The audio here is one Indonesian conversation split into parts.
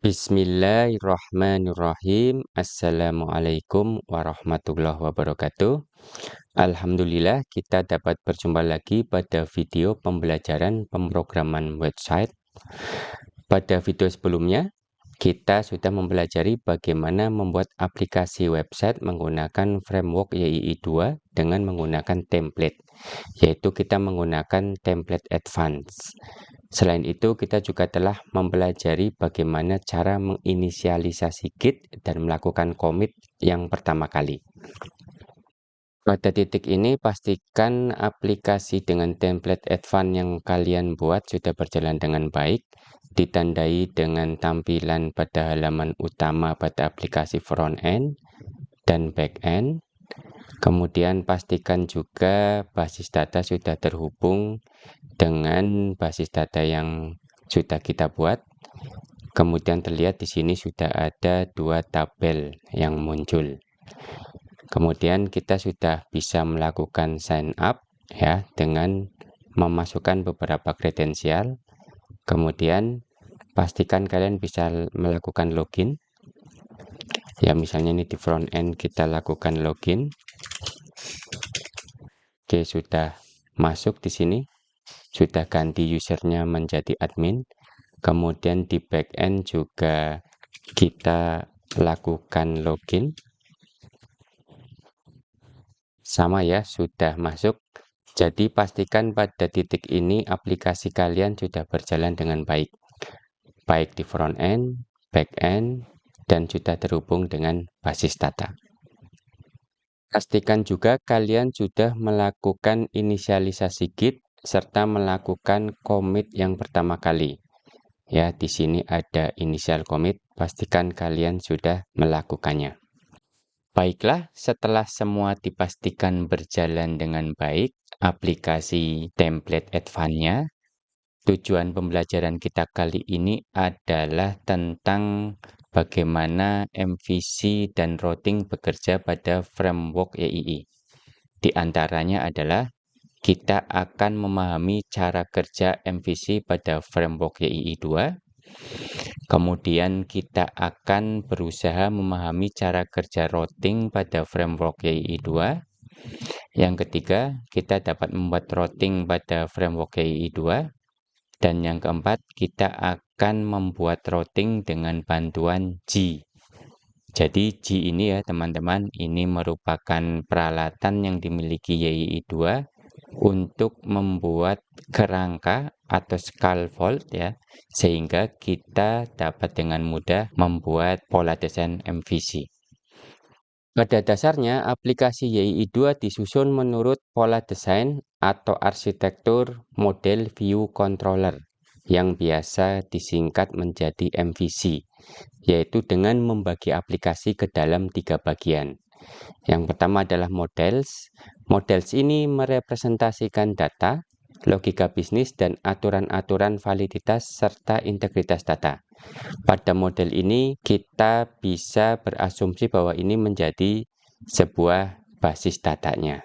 Bismillahirrahmanirrahim. Assalamualaikum warahmatullahi wabarakatuh. Alhamdulillah kita dapat berjumpa lagi pada video pembelajaran pemrograman website. Pada video sebelumnya, kita sudah mempelajari bagaimana membuat aplikasi website menggunakan framework YII 2 dengan menggunakan template, yaitu kita menggunakan template advance. Selain itu, kita juga telah mempelajari bagaimana cara menginisialisasi Git dan melakukan commit yang pertama kali. Pada titik ini, pastikan aplikasi dengan template advance yang kalian buat sudah berjalan dengan baik, ditandai dengan tampilan pada halaman utama pada aplikasi front-end dan back-end. Kemudian pastikan juga basis data sudah terhubung dengan basis data yang sudah kita buat. Kemudian terlihat di sini sudah ada dua tabel yang muncul. Kemudian kita sudah bisa melakukan sign up ya dengan memasukkan beberapa kredensial. Kemudian pastikan kalian bisa melakukan login. Ya, misalnya ini di front end kita lakukan login. Oke, sudah masuk di sini. Sudah ganti usernya menjadi admin. Kemudian di back end juga kita lakukan login. Sama ya, sudah masuk. Jadi pastikan pada titik ini aplikasi kalian sudah berjalan dengan baik. Baik di front end, back end, dan sudah terhubung dengan basis data. Pastikan juga kalian sudah melakukan inisialisasi Git serta melakukan commit yang pertama kali. Ya, di sini ada initial commit, pastikan kalian sudah melakukannya. Baiklah, setelah semua dipastikan berjalan dengan baik, aplikasi template advance-nya, tujuan pembelajaran kita kali ini adalah tentang bagaimana MVC dan routing bekerja pada framework YII. Di antaranya adalah kita akan memahami cara kerja MVC pada framework YII 2. Kemudian kita akan berusaha memahami cara kerja routing pada framework YII 2. Yang ketiga, kita dapat membuat routing pada framework YII 2. Dan yang keempat, kita akan membuat routing dengan bantuan G. Jadi G ini ya teman-teman, ini merupakan peralatan yang dimiliki YII 2 untuk membuat kerangka atau scaffold ya, sehingga kita dapat dengan mudah membuat pola desain MVC. Pada dasarnya, aplikasi YII 2 disusun menurut pola desain atau arsitektur model view controller yang biasa disingkat menjadi MVC, yaitu dengan membagi aplikasi ke dalam 3 bagian. Yang pertama adalah models. Models ini merepresentasikan data, logika bisnis, dan aturan-aturan validitas serta integritas data. Pada model ini kita bisa berasumsi bahwa ini menjadi sebuah basis datanya.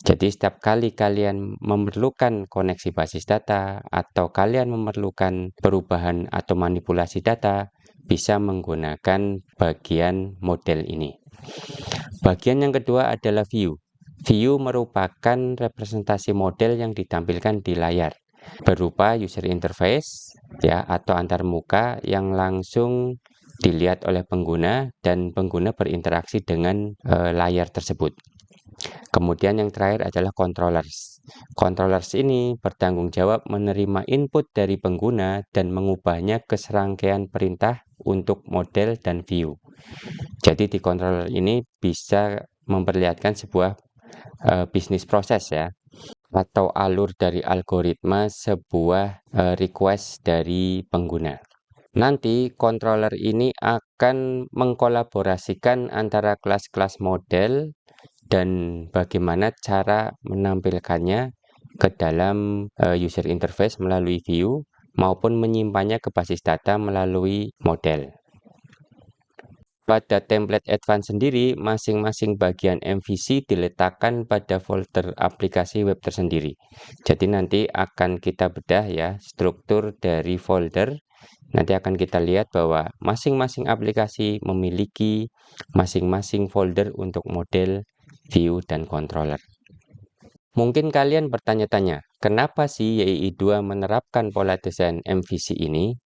Jadi setiap kali kalian memerlukan koneksi basis data atau kalian memerlukan perubahan atau manipulasi data, bisa menggunakan bagian model ini. Bagian yang kedua adalah view. View merupakan representasi model yang ditampilkan di layar, berupa user interface ya atau antarmuka yang langsung dilihat oleh pengguna dan pengguna berinteraksi dengan layar tersebut. Kemudian yang terakhir adalah controllers. Controllers ini bertanggung jawab menerima input dari pengguna dan mengubahnya ke serangkaian perintah untuk model dan view. Jadi di controller ini bisa memperlihatkan sebuah bisnis proses ya, atau alur dari algoritma sebuah request dari pengguna. Nanti controller ini akan mengkolaborasikan antara kelas-kelas model dan bagaimana cara menampilkannya ke dalam user interface melalui view maupun menyimpannya ke basis data melalui model. Pada template advance sendiri, masing-masing bagian MVC diletakkan pada folder aplikasi web tersendiri. Jadi nanti akan kita bedah ya struktur dari folder. nanti akan kita lihat bahwa masing-masing aplikasi memiliki masing-masing folder untuk model, view, dan controller. Mungkin kalian bertanya-tanya, kenapa sih YII2 menerapkan pola desain MVC ini?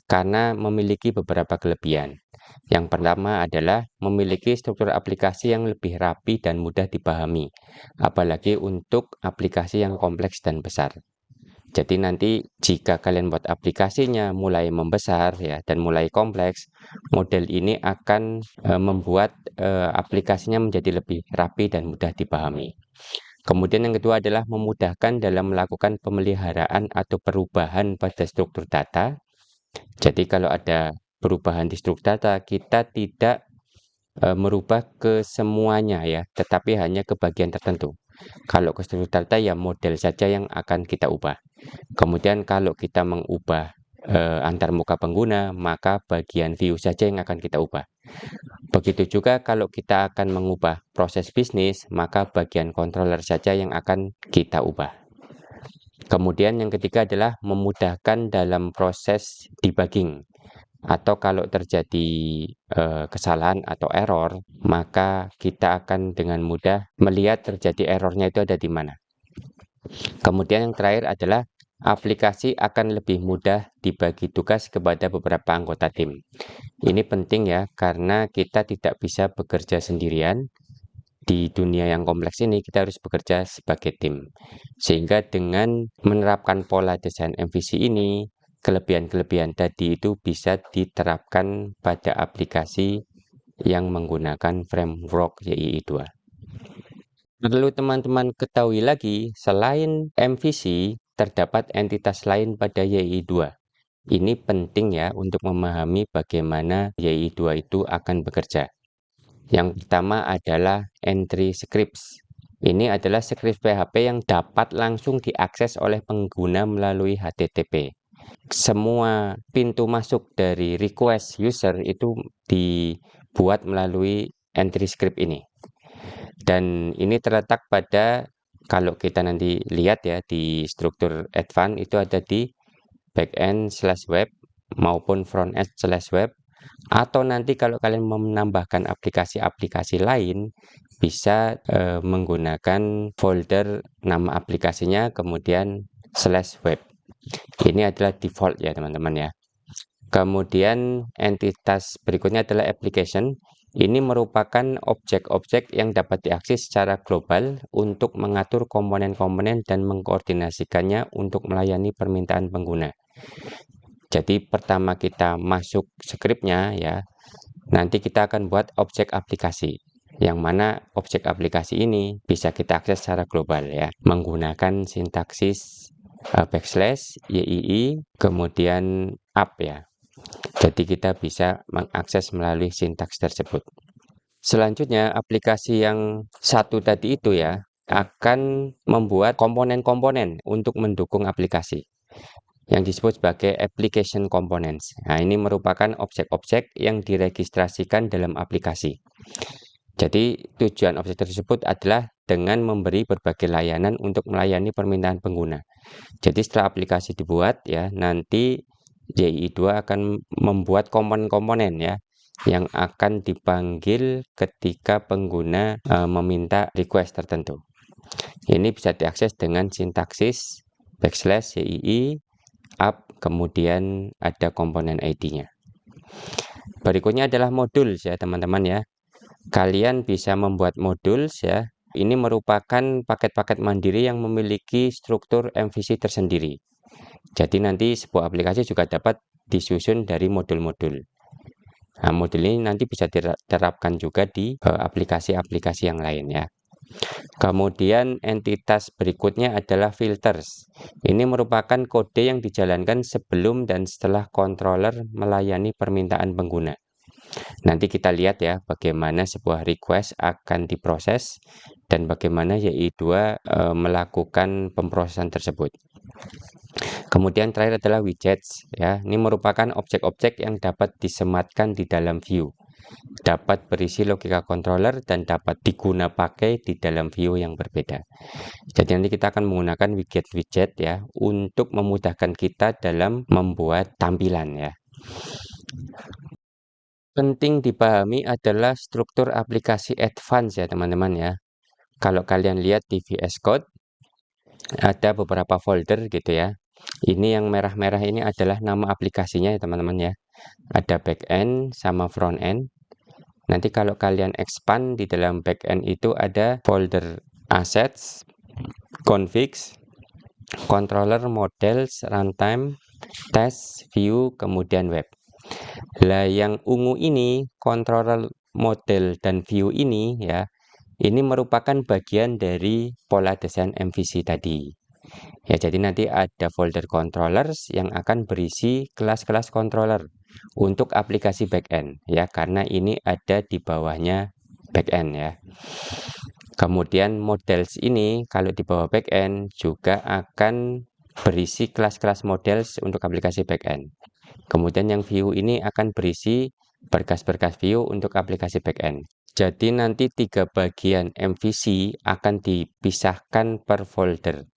Karena memiliki beberapa kelebihan. Yang pertama adalah memiliki struktur aplikasi yang lebih rapi dan mudah dipahami, apalagi untuk aplikasi yang kompleks dan besar. Jadi nanti jika kalian buat aplikasinya mulai membesar ya dan mulai kompleks, model ini akan membuat aplikasinya menjadi lebih rapi dan mudah dipahami. Kemudian yang kedua adalah memudahkan dalam melakukan pemeliharaan atau perubahan pada struktur data. Jadi kalau ada perubahan di struktur data, kita tidak merubah ke semuanya ya, tetapi hanya ke bagian tertentu. Kalau ke struktur data ya model saja yang akan kita ubah. Kemudian kalau kita mengubah antar muka pengguna, maka bagian view saja yang akan kita ubah. Begitu juga kalau kita akan mengubah proses bisnis, maka bagian controller saja yang akan kita ubah. Kemudian yang ketiga adalah memudahkan dalam proses debugging. Atau kalau terjadi kesalahan atau error, maka kita akan dengan mudah melihat terjadi errornya itu ada di mana. Kemudian yang terakhir adalah aplikasi akan lebih mudah dibagi tugas kepada beberapa anggota tim. Ini penting ya, karena kita tidak bisa bekerja sendirian. Di dunia yang kompleks ini kita harus bekerja sebagai tim. Sehingga dengan menerapkan pola desain MVC ini, kelebihan-kelebihan tadi itu bisa diterapkan pada aplikasi yang menggunakan framework YII2. Perlu teman-teman ketahui lagi, selain MVC, terdapat entitas lain pada YII2. Ini penting ya untuk memahami bagaimana YII2 itu akan bekerja. Yang pertama adalah entry scripts. Ini adalah script PHP yang dapat langsung diakses oleh pengguna melalui HTTP. Semua pintu masuk dari request user itu dibuat melalui entry script ini. Dan ini terletak pada, kalau kita nanti lihat ya di struktur advance itu ada di backend/web maupun frontend/web. Atau nanti kalau kalian mau menambahkan aplikasi-aplikasi lain, bisa menggunakan folder nama aplikasinya kemudian /web. Ini adalah default ya teman-teman ya. Kemudian entitas berikutnya adalah application. Ini merupakan objek-objek yang dapat diakses secara global untuk mengatur komponen-komponen dan mengkoordinasikannya untuk melayani permintaan pengguna. Jadi pertama kita masuk scriptnya ya, nanti kita akan buat objek aplikasi. Yang mana objek aplikasi ini bisa kita akses secara global ya, menggunakan sintaksis /YII kemudian up ya. Jadi kita bisa mengakses melalui sintaks tersebut. Selanjutnya aplikasi yang satu tadi itu ya akan membuat komponen-komponen untuk mendukung aplikasi yang disebut sebagai application components. Nah, ini merupakan objek-objek yang diregistrasikan dalam aplikasi. Jadi tujuan objek tersebut adalah dengan memberi berbagai layanan untuk melayani permintaan pengguna. Jadi setelah aplikasi dibuat ya, nanti YII2 akan membuat komponen-komponen ya yang akan dipanggil ketika pengguna meminta request tertentu. Ini bisa diakses dengan sintaksis /YII up, kemudian ada komponen ID-nya. Berikutnya adalah modul ya teman-teman ya. Kalian bisa membuat modul ya. Ini merupakan paket-paket mandiri yang memiliki struktur MVC tersendiri. Jadi nanti sebuah aplikasi juga dapat disusun dari modul-modul. Nah, modul ini nanti bisa diterapkan juga di aplikasi-aplikasi yang lain ya. Kemudian entitas berikutnya adalah filters. Ini merupakan kode yang dijalankan sebelum dan setelah controller melayani permintaan pengguna. Nanti kita lihat ya bagaimana sebuah request akan diproses dan bagaimana YII2 melakukan pemrosesan tersebut. Kemudian terakhir adalah widgets ya. Ini merupakan objek-objek yang dapat disematkan di dalam view. Dapat berisi logika controller dan dapat diguna pakai di dalam view yang berbeda. Jadi nanti kita akan menggunakan widget-widget ya untuk memudahkan kita dalam membuat tampilan ya. Penting dipahami adalah struktur aplikasi advance ya teman-teman ya. Kalau kalian lihat di VS Code, ada beberapa folder gitu ya. Ini yang merah-merah ini adalah nama aplikasinya ya teman-teman ya. Ada backend sama frontend. Nanti kalau kalian expand di dalam backend itu ada folder assets, configs, controller, models, runtime, test, view, kemudian web. Lah yang ungu ini, controller, model, dan view ini ya, ini merupakan bagian dari pola desain MVC tadi. Ya, jadi nanti ada folder controllers yang akan berisi kelas-kelas controller untuk aplikasi backend ya, karena ini ada di bawahnya backend ya. Kemudian models ini kalau di bawah backend juga akan berisi kelas-kelas models untuk aplikasi backend. Kemudian yang view ini akan berisi berkas-berkas view untuk aplikasi backend. Jadi nanti 3 bagian MVC akan dipisahkan per folder.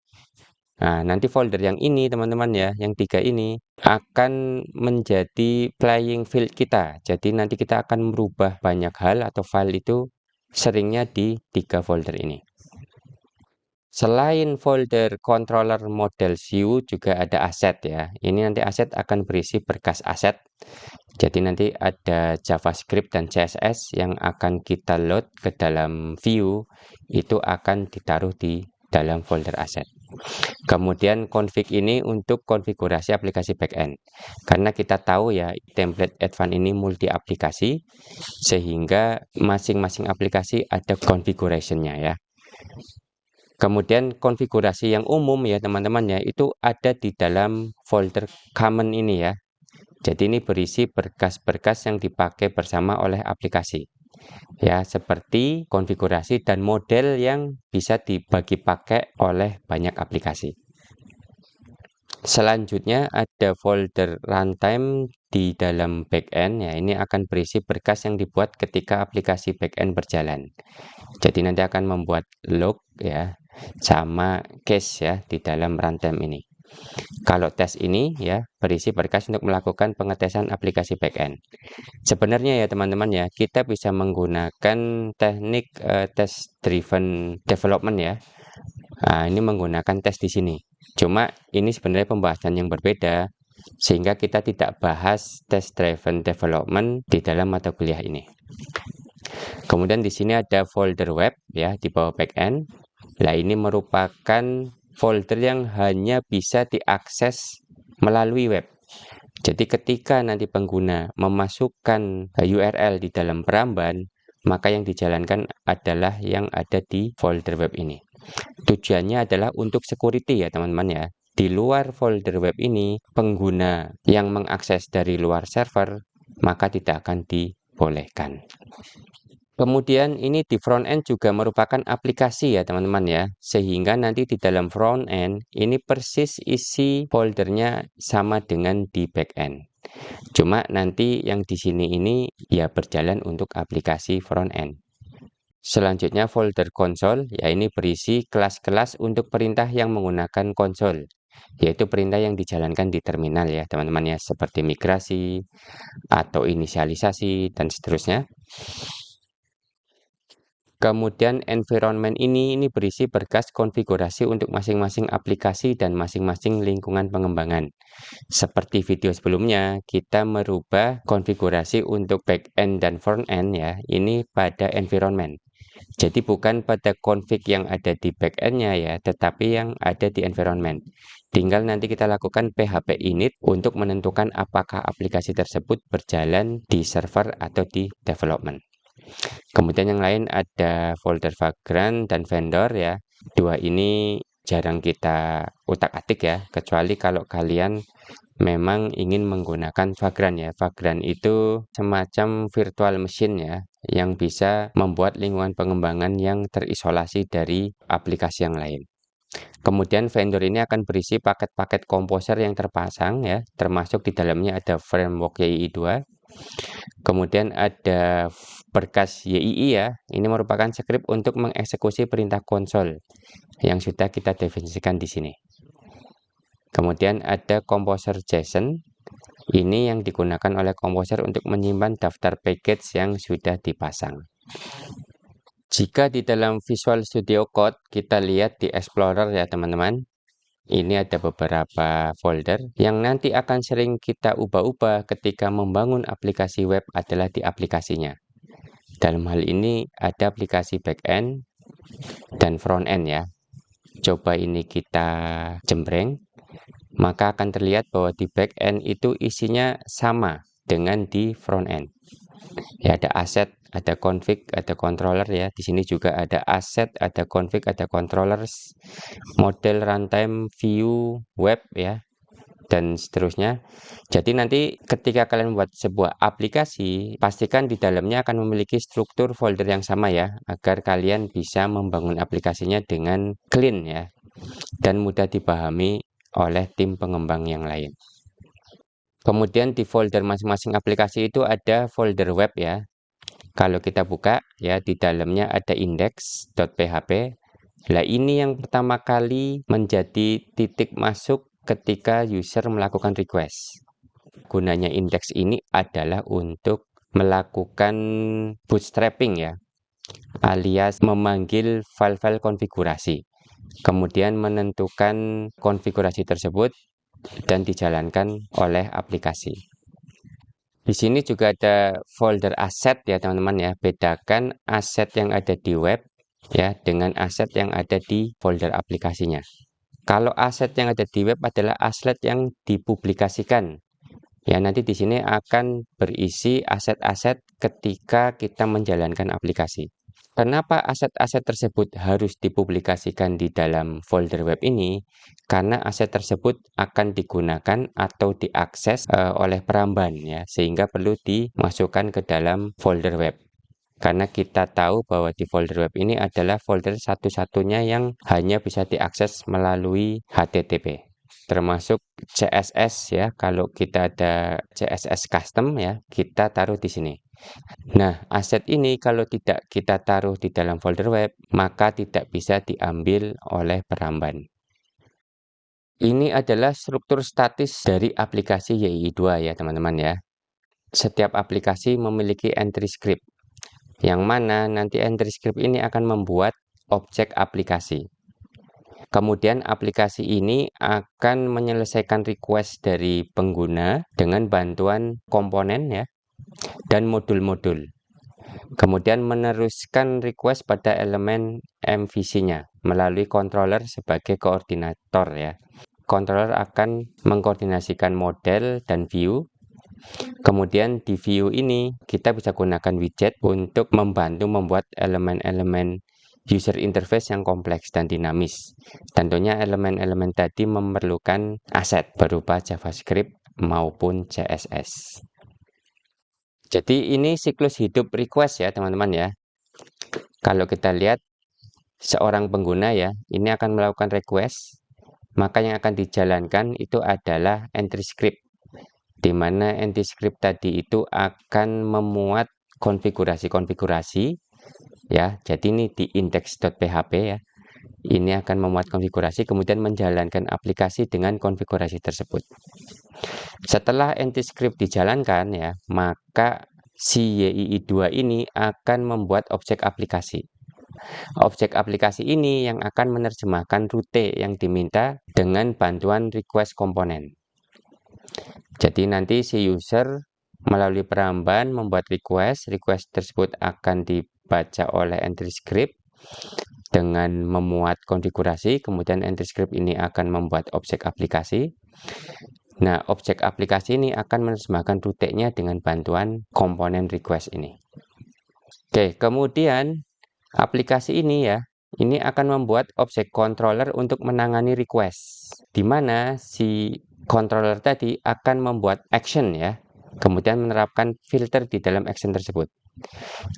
Nah, nanti folder yang ini teman-teman ya, yang 3 ini akan menjadi playing field kita. Jadi nanti kita akan merubah banyak hal atau file itu seringnya di 3 folder ini. Selain folder controller model view juga ada aset ya. Ini nanti aset akan berisi berkas aset. Jadi nanti ada JavaScript dan CSS yang akan kita load ke dalam view, itu akan ditaruh di dalam folder aset. Kemudian config ini untuk konfigurasi aplikasi backend. Karena kita tahu ya template advance ini multi aplikasi, sehingga masing-masing aplikasi ada configuration-nya ya. Kemudian konfigurasi yang umum ya teman-teman ya, itu ada di dalam folder common ini ya. Jadi ini berisi berkas-berkas yang dipakai bersama oleh aplikasi. Ya, seperti konfigurasi dan model yang bisa dibagi pakai oleh banyak aplikasi. Selanjutnya ada folder runtime di dalam backend ya, ini akan berisi berkas yang dibuat ketika aplikasi backend berjalan. Jadi nanti akan membuat log ya sama case ya di dalam runtime ini. Kalau tes ini ya berisi berkas untuk melakukan pengetesan aplikasi backend. Sebenarnya ya teman-teman ya, kita bisa menggunakan teknik test driven development ya. Nah, ini menggunakan tes di sini. Cuma ini sebenarnya pembahasan yang berbeda, sehingga kita tidak bahas test driven development di dalam mata kuliah ini. Kemudian di sini ada folder web ya di bawah backend. Nah, ini merupakan folder yang hanya bisa diakses melalui web. Jadi ketika nanti pengguna memasukkan URL di dalam peramban, maka yang dijalankan adalah yang ada di folder web ini. Tujuannya adalah untuk security ya teman-teman ya. Di luar folder web ini, pengguna yang mengakses dari luar server, maka tidak akan dibolehkan. Kemudian ini di front end juga merupakan aplikasi ya teman-teman ya. Sehingga nanti di dalam front end ini persis isi foldernya sama dengan di back end. Cuma nanti yang di sini ini ya berjalan untuk aplikasi front end. Selanjutnya folder konsol, ya ini berisi kelas-kelas untuk perintah yang menggunakan konsol, yaitu perintah yang dijalankan di terminal ya teman-teman ya, seperti migrasi atau inisialisasi dan seterusnya. Kemudian environment ini berisi berkas konfigurasi untuk masing-masing aplikasi dan masing-masing lingkungan pengembangan. Seperti video sebelumnya, kita merubah konfigurasi untuk backend dan frontend ya, ini pada environment. Jadi bukan pada config yang ada di backend-nya ya, tetapi yang ada di environment. Tinggal nanti kita lakukan php init untuk menentukan apakah aplikasi tersebut berjalan di server atau di development. Kemudian yang lain ada folder Vagrant dan vendor ya. Dua ini jarang kita utak-atik ya, kecuali kalau kalian memang ingin menggunakan Vagrant ya. Vagrant itu semacam virtual machine ya, yang bisa membuat lingkungan pengembangan yang terisolasi dari aplikasi yang lain. Kemudian vendor ini akan berisi paket-paket komposer yang terpasang ya, termasuk di dalamnya ada framework YII 2. Kemudian ada berkas YII ya, ini merupakan skrip untuk mengeksekusi perintah konsol yang sudah kita definisikan di sini. Kemudian ada komposer JSON, Ini yang digunakan oleh komposer untuk menyimpan daftar package yang sudah dipasang. Jika di dalam Visual Studio Code kita lihat di Explorer ya teman-teman, ini ada beberapa folder yang nanti akan sering kita ubah-ubah ketika membangun aplikasi web adalah di aplikasinya. Dalam hal ini ada aplikasi backend dan frontend ya. Coba ini kita jembreng, maka akan terlihat bahwa di backend itu isinya sama dengan di frontend. Ya, ada aset, ada config, ada controller ya. Di sini juga ada aset, ada config, ada controllers, model runtime, view, web ya, dan seterusnya. Jadi nanti ketika kalian buat sebuah aplikasi, pastikan di dalamnya akan memiliki struktur folder yang sama ya, agar kalian bisa membangun aplikasinya dengan clean ya, dan mudah dipahami oleh tim pengembang yang lain. Kemudian di folder masing-masing aplikasi itu ada folder web ya. Kalau kita buka ya, di dalamnya ada index.php. Nah, ini yang pertama kali menjadi titik masuk ketika user melakukan request. Gunanya index ini adalah untuk melakukan bootstrapping ya, alias memanggil file-file konfigurasi. Kemudian menentukan konfigurasi tersebut dan dijalankan oleh aplikasi. Di sini juga ada folder aset ya teman-teman ya. Bedakan aset yang ada di web ya dengan aset yang ada di folder aplikasinya. Kalau aset yang ada di web adalah aset yang dipublikasikan. Ya, nanti di sini akan berisi aset-aset ketika kita menjalankan aplikasi. Kenapa aset-aset tersebut harus dipublikasikan di dalam folder web ini? Karena aset tersebut akan digunakan atau diakses oleh peramban ya, sehingga perlu dimasukkan ke dalam folder web. Karena kita tahu bahwa di folder web ini adalah folder satu-satunya yang hanya bisa diakses melalui HTTP. Termasuk CSS ya, kalau kita ada CSS custom ya, kita taruh di sini. Nah, aset ini kalau tidak kita taruh di dalam folder web, maka tidak bisa diambil oleh peramban. Ini adalah struktur statis dari aplikasi YI2 ya teman-teman ya. Setiap aplikasi memiliki entry script, yang mana nanti entry script ini akan membuat objek aplikasi. Kemudian aplikasi ini akan menyelesaikan request dari pengguna dengan bantuan komponen ya, dan modul-modul. Kemudian meneruskan request pada elemen MVC-nya melalui controller sebagai koordinator ya. Controller akan mengkoordinasikan model dan view. Kemudian di view ini kita bisa gunakan widget untuk membantu membuat elemen-elemen user interface yang kompleks dan dinamis. Tentunya elemen-elemen tadi memerlukan aset berupa JavaScript maupun CSS. Jadi ini siklus hidup request ya teman-teman ya. Kalau kita lihat seorang pengguna ya, ini akan melakukan request, maka yang akan dijalankan itu adalah entry script, di mana entry script tadi itu akan memuat konfigurasi-konfigurasi ya. Jadi ini di index.php ya. Ini akan memuat konfigurasi kemudian menjalankan aplikasi dengan konfigurasi tersebut. Setelah entry script dijalankan ya, maka si YII2 ini akan membuat objek aplikasi. Objek aplikasi ini yang akan menerjemahkan rute yang diminta dengan bantuan request komponen. Jadi nanti si user melalui peramban membuat request tersebut akan dibaca oleh entry script dengan memuat konfigurasi, kemudian entry script ini akan membuat objek aplikasi. Nah, objek aplikasi ini akan menerjemahkan rutenya dengan bantuan komponen request ini. Oke, kemudian aplikasi ini ya, ini akan membuat objek controller untuk menangani request, di mana si controller tadi akan membuat action ya, kemudian menerapkan filter di dalam action tersebut.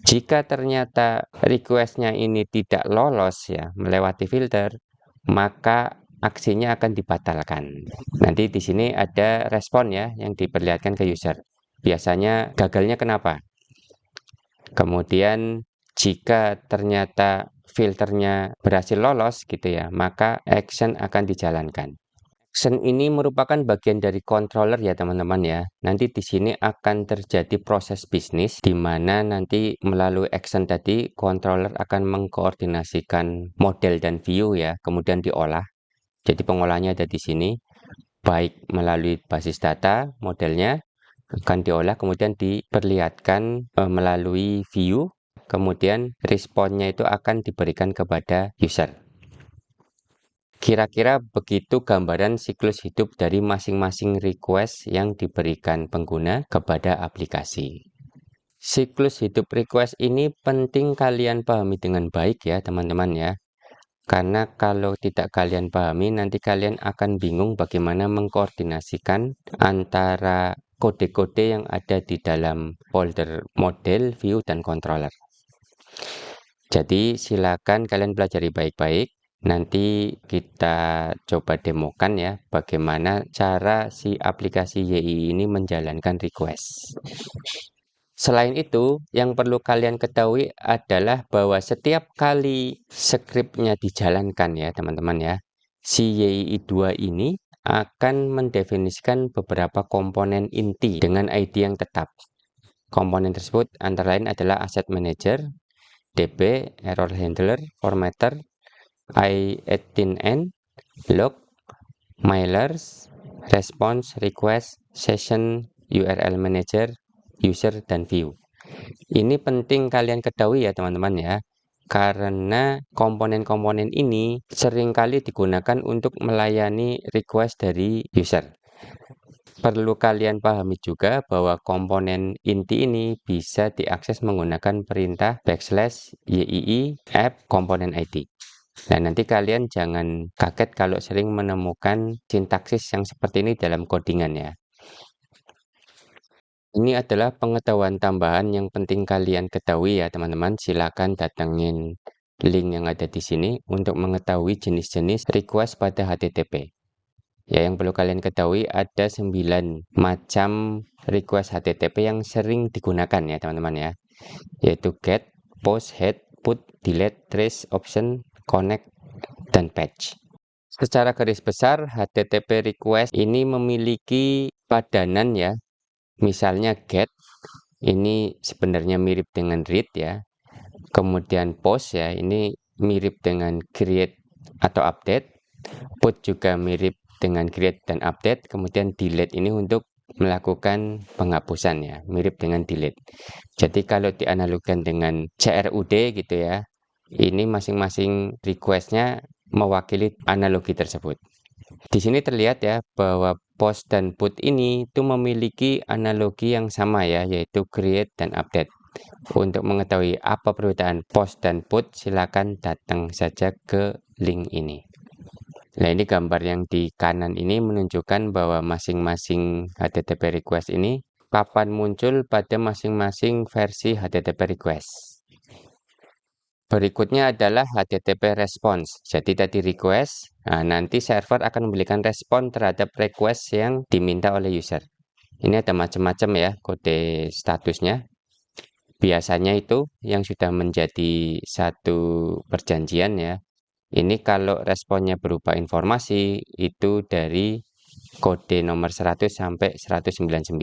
Jika ternyata requestnya ini tidak lolos ya, melewati filter, maka aksinya akan dibatalkan. Nanti di sini ada respon ya yang diperlihatkan ke user. Biasanya gagalnya kenapa? Kemudian jika ternyata filternya berhasil lolos gitu ya, maka action akan dijalankan. Action ini merupakan bagian dari controller ya teman-teman ya. Nanti di sini akan terjadi proses bisnis di mana nanti melalui action tadi controller akan mengkoordinasikan model dan view ya, kemudian diolah. Jadi pengolahnya ada di sini, baik melalui basis data modelnya akan diolah kemudian diperlihatkan melalui view, kemudian responnya itu akan diberikan kepada user. Kira-kira begitu gambaran siklus hidup dari masing-masing request yang diberikan pengguna kepada aplikasi. Siklus hidup request ini penting kalian pahami dengan baik ya teman-teman ya. Karena kalau tidak kalian pahami, nanti kalian akan bingung bagaimana mengkoordinasikan antara kode-kode yang ada di dalam folder model, view, dan controller. Jadi silakan kalian pelajari baik-baik. Nanti kita coba demokan ya bagaimana cara si aplikasi YII ini menjalankan request. Selain itu, yang perlu kalian ketahui adalah bahwa setiap kali skripnya dijalankan ya teman-teman ya, si YII2 ini akan mendefinisikan beberapa komponen inti dengan ID yang tetap. Komponen tersebut antara lain adalah Asset Manager, DB, Error Handler, Formatter, I18N, Log, Mailers, Response, Request, Session, URL Manager, User, dan View. Ini penting kalian ketahui ya teman-teman ya, karena komponen-komponen ini seringkali digunakan untuk melayani request dari user. Perlu kalian pahami juga bahwa komponen inti ini bisa diakses menggunakan perintah /yii app komponen ID. Nah, nanti kalian jangan kaget kalau sering menemukan sintaksis yang seperti ini dalam codingan ya. Ini adalah pengetahuan tambahan yang penting kalian ketahui ya teman-teman. Silakan datengin link yang ada di sini untuk mengetahui jenis-jenis request pada HTTP. Ya, yang perlu kalian ketahui ada 9 macam request HTTP yang sering digunakan ya teman-teman ya. Yaitu get, post, head, put, delete, trace, option, connect, dan patch. Secara garis besar, HTTP request ini memiliki padanan ya. Misalnya get, ini sebenarnya mirip dengan read ya. Kemudian post ya, ini mirip dengan create atau update. Put juga mirip dengan create dan update. Kemudian delete ini untuk melakukan penghapusan ya, mirip dengan delete. Jadi kalau dianalogikan dengan CRUD gitu ya, ini masing-masing requestnya mewakili analogi tersebut. Di sini terlihat ya bahwa post dan put ini itu memiliki analogi yang sama ya, yaitu create dan update. Untuk mengetahui apa perbedaan post dan put, silakan datang saja ke link ini. Nah, ini gambar yang di kanan ini menunjukkan bahwa masing-masing HTTP request ini kapan muncul pada masing-masing versi HTTP request. Berikutnya adalah HTTP response. Jadi tadi request, nah nanti server akan memberikan respon terhadap request yang diminta oleh user. Ini ada macam-macam ya kode statusnya. Biasanya itu yang sudah menjadi satu perjanjian ya. Ini kalau responnya berupa informasi itu dari kode nomor 100 sampai 199.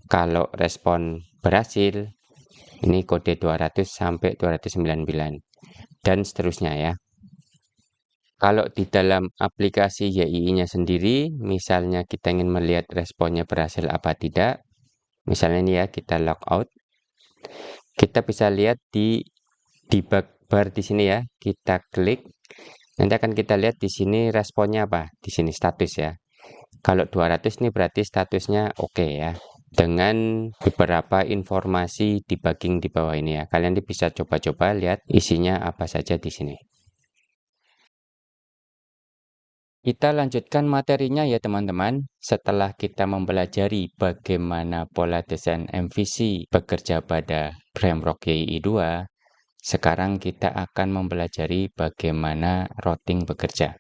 Kalau respon berhasil, ini kode 200 sampai 299 dan seterusnya ya. Kalau di dalam aplikasi YII-nya sendiri, misalnya kita ingin melihat responnya berhasil apa tidak, misalnya ini ya kita logout, kita bisa lihat di debug bar di sini ya, kita klik, nanti akan kita lihat di sini responnya apa, di sini status ya. Kalau 200 ini berarti statusnya oke ya. Dengan beberapa informasi debugging di bawah ini ya. Kalian bisa coba-coba lihat isinya apa saja di sini. Kita lanjutkan materinya ya teman-teman. Setelah kita mempelajari bagaimana pola desain MVC bekerja pada framework YII 2, sekarang kita akan mempelajari bagaimana routing bekerja.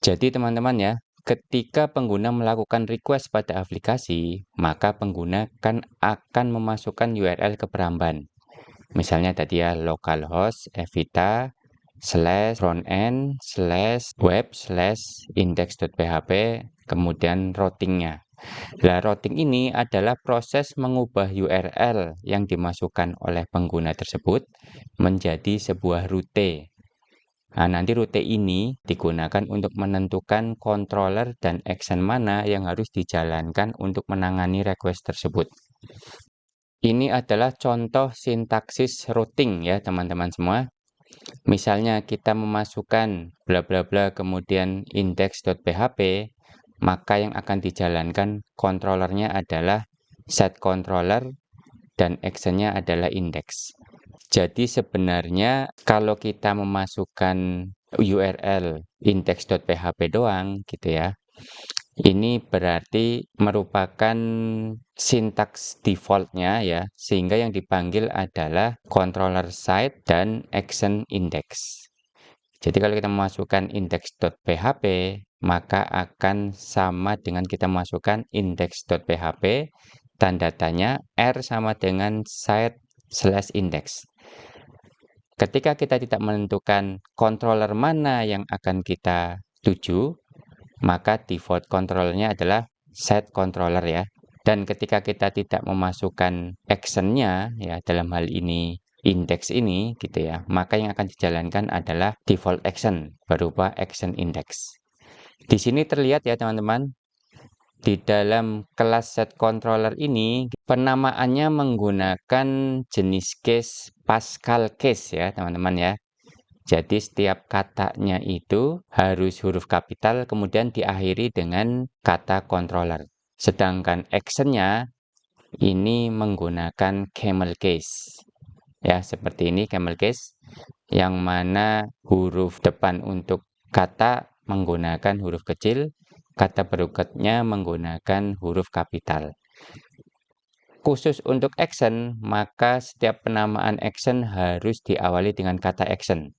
Jadi teman-teman ya, ketika pengguna melakukan request pada aplikasi, maka pengguna akan memasukkan URL ke peramban. Misalnya tadi ya localhost evita slash frontend slash web slash index.php, kemudian routingnya. Nah, routing ini adalah proses mengubah URL yang dimasukkan oleh pengguna tersebut menjadi sebuah rute. Nah, nanti rute ini digunakan untuk menentukan controller dan action mana yang harus dijalankan untuk menangani request tersebut. Ini adalah contoh sintaksis routing ya teman-teman semua. Misalnya kita memasukkan bla bla bla kemudian index.php, maka yang akan dijalankan controllernya adalah set controller dan actionnya adalah index. Jadi sebenarnya kalau kita memasukkan URL index.php doang gitu ya, ini berarti merupakan sintaks defaultnya ya, sehingga yang dipanggil adalah controller side dan action index. Jadi kalau kita memasukkan index.php, maka akan sama dengan kita masukkan index.php, tanda tanya R sama dengan side slash index. Ketika kita tidak menentukan controller mana yang akan kita tuju, maka default controllernya adalah set controller ya. Dan ketika kita tidak memasukkan actionnya ya, dalam hal ini index ini gitu ya, maka yang akan dijalankan adalah default action berupa action index. Di sini terlihat ya teman-teman, di dalam kelas set controller ini penamaannya menggunakan jenis case Pascal case ya teman-teman ya. Jadi setiap katanya itu harus huruf kapital kemudian diakhiri dengan kata controller. Sedangkan actionnya ini menggunakan camel case. Ya, seperti ini camel case yang mana huruf depan untuk kata menggunakan huruf kecil, kata berikutnya menggunakan huruf kapital. Khusus untuk action, maka setiap penamaan action harus diawali dengan kata action.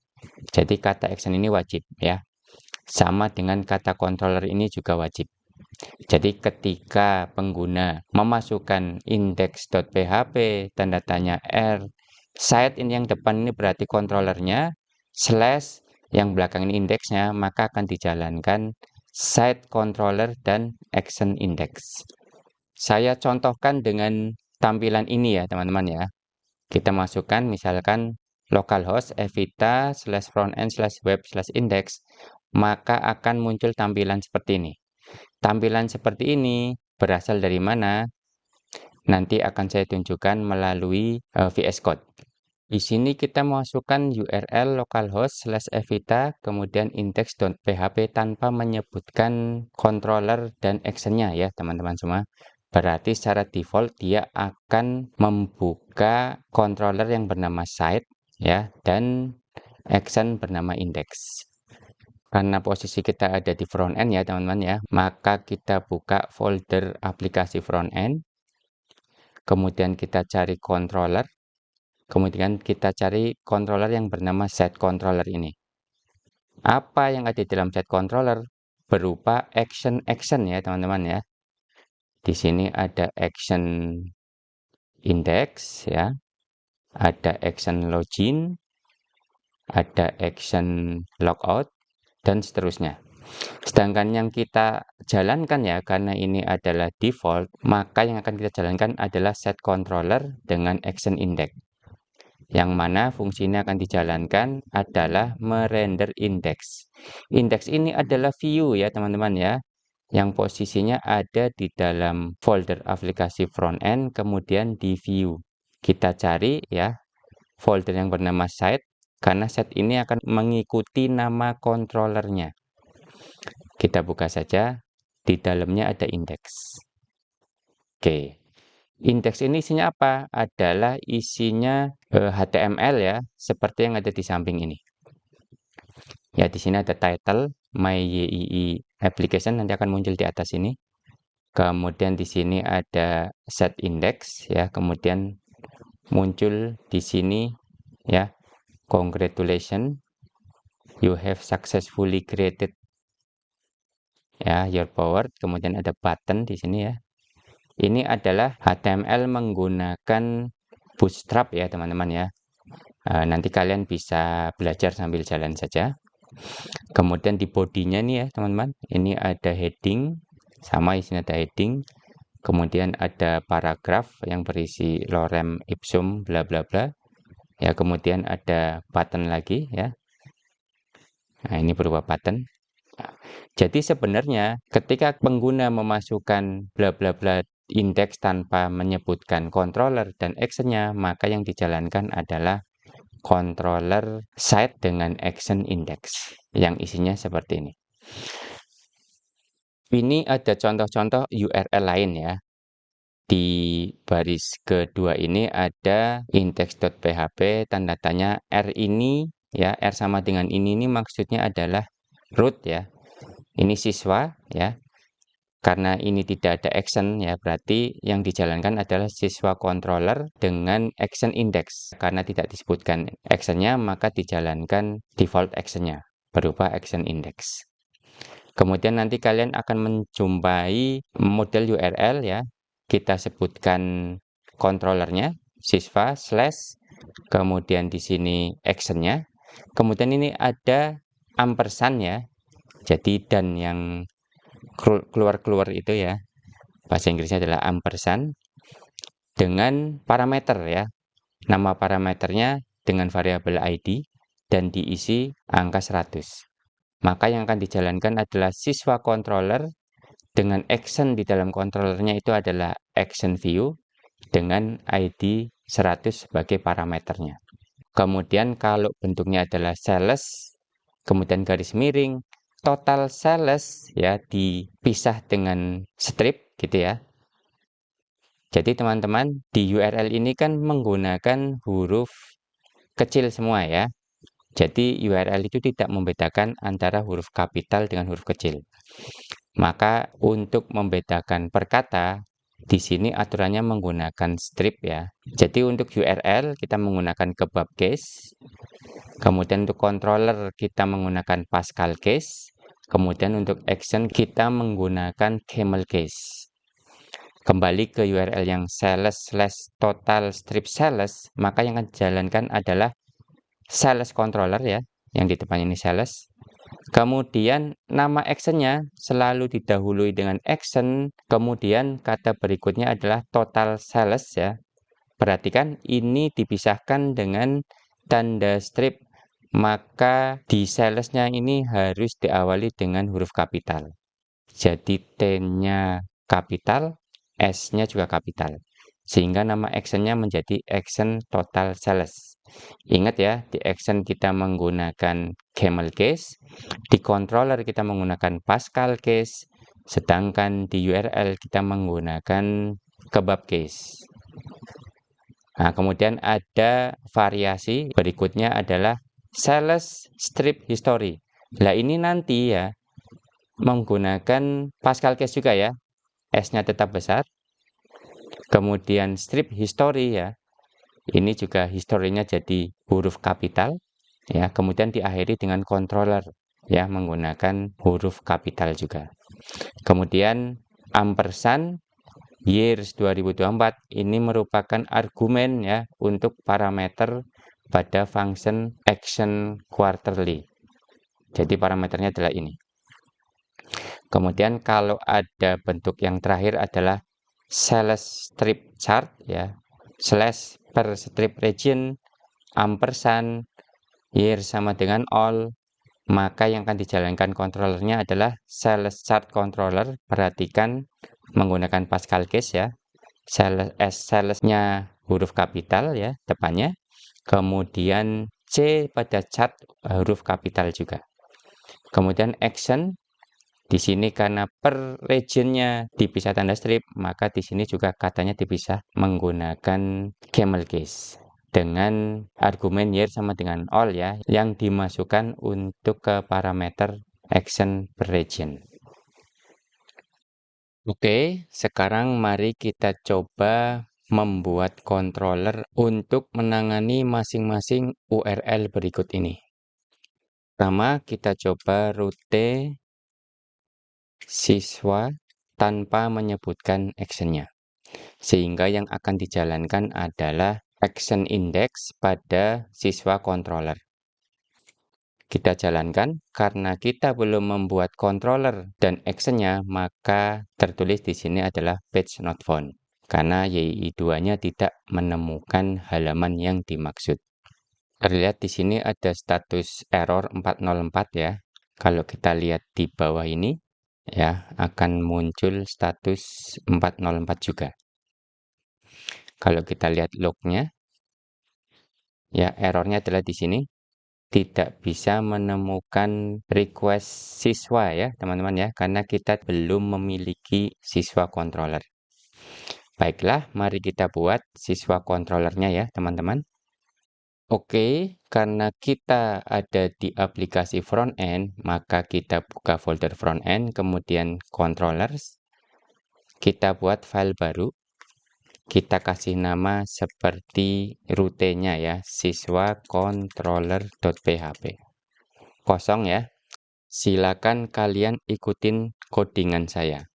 Jadi kata action ini wajib ya. Sama dengan kata controller ini juga wajib. Jadi ketika pengguna memasukkan index.php tanda tanya R, side ini yang depan ini berarti controllernya, slash yang belakang ini indeksnya, maka akan dijalankan side controller dan action index. Saya contohkan dengan tampilan ini ya teman-teman ya. Kita masukkan misalkan localhost evita /frontend/web/index, maka akan muncul tampilan seperti ini. Tampilan seperti ini berasal dari mana? Nanti akan saya tunjukkan melalui VS Code. Di sini kita masukkan URL localhost/evita kemudian index.php tanpa menyebutkan controller dan actionnya ya teman-teman semua. Berarti secara default dia akan membuka controller yang bernama site ya dan action bernama index. Karena posisi kita ada di front end ya teman-teman ya, maka kita buka folder aplikasi front end. Kemudian kita cari controller. Kemudian kita cari controller yang bernama set controller ini. Apa yang ada di dalam set controller? Berupa action ya teman-teman ya. Di sini ada action index ya, ada action login, ada action logout, dan seterusnya. Sedangkan yang kita jalankan ya, karena ini adalah default, maka yang akan kita jalankan adalah set controller dengan action index. Yang mana fungsinya akan dijalankan adalah merender index. Index ini adalah view ya teman-teman ya, yang posisinya ada di dalam folder aplikasi frontend, kemudian di view. Kita cari ya folder yang bernama site, karena set ini akan mengikuti nama controllernya. Kita buka saja, di dalamnya ada index. Oke, index ini isinya apa? Adalah isinya HTML ya, seperti yang ada di samping ini. Ya, di sini ada title, my YII application, nanti akan muncul di atas ini. Kemudian di sini ada set index ya, kemudian muncul di sini ya, congratulations, you have successfully created ya your power, kemudian ada button di sini ya. Ini adalah HTML menggunakan Bootstrap ya teman-teman ya. Nanti kalian bisa belajar sambil jalan saja. Kemudian di bodinya nih ya teman-teman, ini ada heading, sama isinya ada heading. Kemudian ada paragraf yang berisi lorem ipsum bla bla bla. Ya, kemudian ada button lagi ya. Nah, ini berupa button. Jadi sebenarnya ketika pengguna memasukkan bla bla bla indeks tanpa menyebutkan controller dan actionnya, maka yang dijalankan adalah controller site dengan action index yang isinya seperti ini. Ini ada contoh-contoh URL lain ya. Di baris kedua ini ada index.php tanda tanya R ini ya, R sama dengan ini maksudnya adalah root ya. Ini siswa ya. Karena ini tidak ada action ya, berarti yang dijalankan adalah siswa controller dengan action index. Karena tidak disebutkan actionnya, maka dijalankan default actionnya berupa action index. Kemudian nanti kalian akan menjumpai model URL ya. Kita sebutkan controllernya, siswa slash, kemudian di sini actionnya. Kemudian ini ada ampersand ya. Jadi dan yang keluar itu ya, bahasa Inggrisnya adalah ampersand dengan parameter ya, nama parameternya dengan variabel ID dan diisi angka 100. Maka yang akan dijalankan adalah siswa controller dengan action di dalam controllernya itu adalah action view dengan ID 100 sebagai parameternya. Kemudian kalau bentuknya adalah sales, kemudian garis miring, total sales ya dipisah dengan strip gitu ya. Jadi teman-teman di URL ini kan menggunakan huruf kecil semua ya. Jadi URL itu tidak membedakan antara huruf kapital dengan huruf kecil. Maka untuk membedakan per kata di sini aturannya menggunakan strip ya. Jadi untuk URL kita menggunakan kebab case. Kemudian untuk controller kita menggunakan Pascal case. Kemudian untuk action kita menggunakan camel case. Kembali ke URL yang sales slash total strip sales, maka yang akan dijalankan adalah sales controller ya, yang di depan ini sales. Kemudian nama actionnya selalu didahului dengan action, kemudian kata berikutnya adalah total sales ya. Perhatikan ini dipisahkan dengan tanda strip, maka di salesnya ini harus diawali dengan huruf kapital. Jadi T-nya kapital, S-nya juga kapital. Sehingga nama actionnya menjadi action total sales. Ingat ya, di action kita menggunakan camel case, di controller kita menggunakan Pascal case, sedangkan di URL kita menggunakan kebab case. Nah, kemudian ada variasi berikutnya adalah sales strip history. Nah, ini nanti ya menggunakan Pascal case juga ya. S-nya tetap besar. Kemudian strip history ya. Ini juga historinya jadi huruf kapital ya. Kemudian diakhiri dengan controller ya menggunakan huruf kapital juga. Kemudian ampersand years 2024 ini merupakan argumen ya untuk parameter pada function action quarterly. Jadi parameternya adalah ini. Kemudian kalau ada bentuk yang terakhir adalah sales strip chart ya, slash per strip region, ampersand, year sama dengan all, maka yang akan dijalankan controllernya adalah sales chart controller. Perhatikan menggunakan Pascal case ya. Salesnya huruf kapital ya depannya. Kemudian C pada chart huruf kapital juga. Kemudian action di sini karena per regionnya dipisah tanda strip, maka di sini juga katanya dipisah menggunakan camel case dengan argumen year sama dengan all ya yang dimasukkan untuk ke parameter action per region. Oke, sekarang mari kita coba membuat controller untuk menangani masing-masing URL berikut ini. Pertama, kita coba route siswa tanpa menyebutkan actionnya. Sehingga yang akan dijalankan adalah action index pada siswa controller. Kita jalankan, karena kita belum membuat controller dan actionnya, maka tertulis di sini adalah page not found. Karena YII2-nya tidak menemukan halaman yang dimaksud. Terlihat di sini ada status error 404 ya. Kalau kita lihat di bawah ini, ya akan muncul status 404 juga. Kalau kita lihat lognya, ya errornya adalah di sini. Tidak bisa menemukan request siswa ya teman-teman ya, karena kita belum memiliki siswa controller. Baiklah, mari kita buat siswa controllernya ya teman-teman. Oke, karena kita ada di aplikasi front end, maka kita buka folder front end, kemudian controllers. Kita buat file baru. Kita kasih nama seperti rutenya ya, siswa controller.php. Kosong ya. Silakan kalian ikutin codingan saya.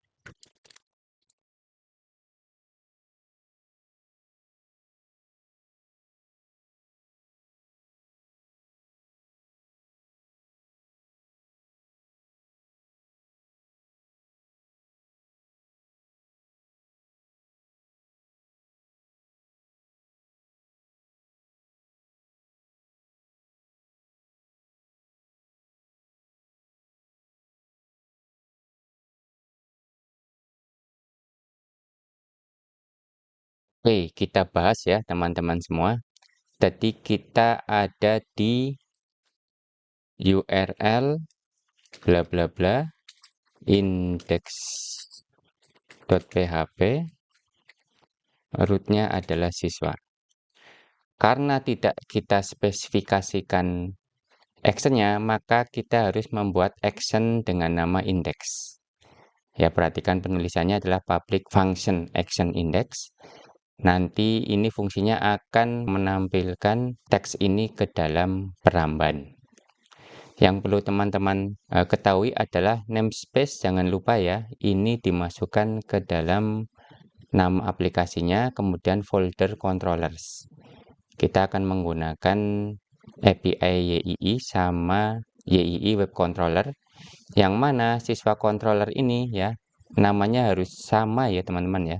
Oke, kita bahas ya teman-teman semua. Jadi kita ada di URL bla bla bla index.php, rootnya adalah siswa. Karena tidak kita spesifikasikan actionnya, maka kita harus membuat action dengan nama index. Ya, perhatikan penulisannya adalah public function action index. Nanti ini fungsinya akan menampilkan teks ini ke dalam peramban. Yang perlu teman-teman ketahui adalah namespace, jangan lupa ya, ini dimasukkan ke dalam nama aplikasinya, kemudian folder controllers. Kita akan menggunakan API YII sama YII Web Controller, yang mana siswa controller ini ya, namanya harus sama ya teman-teman ya.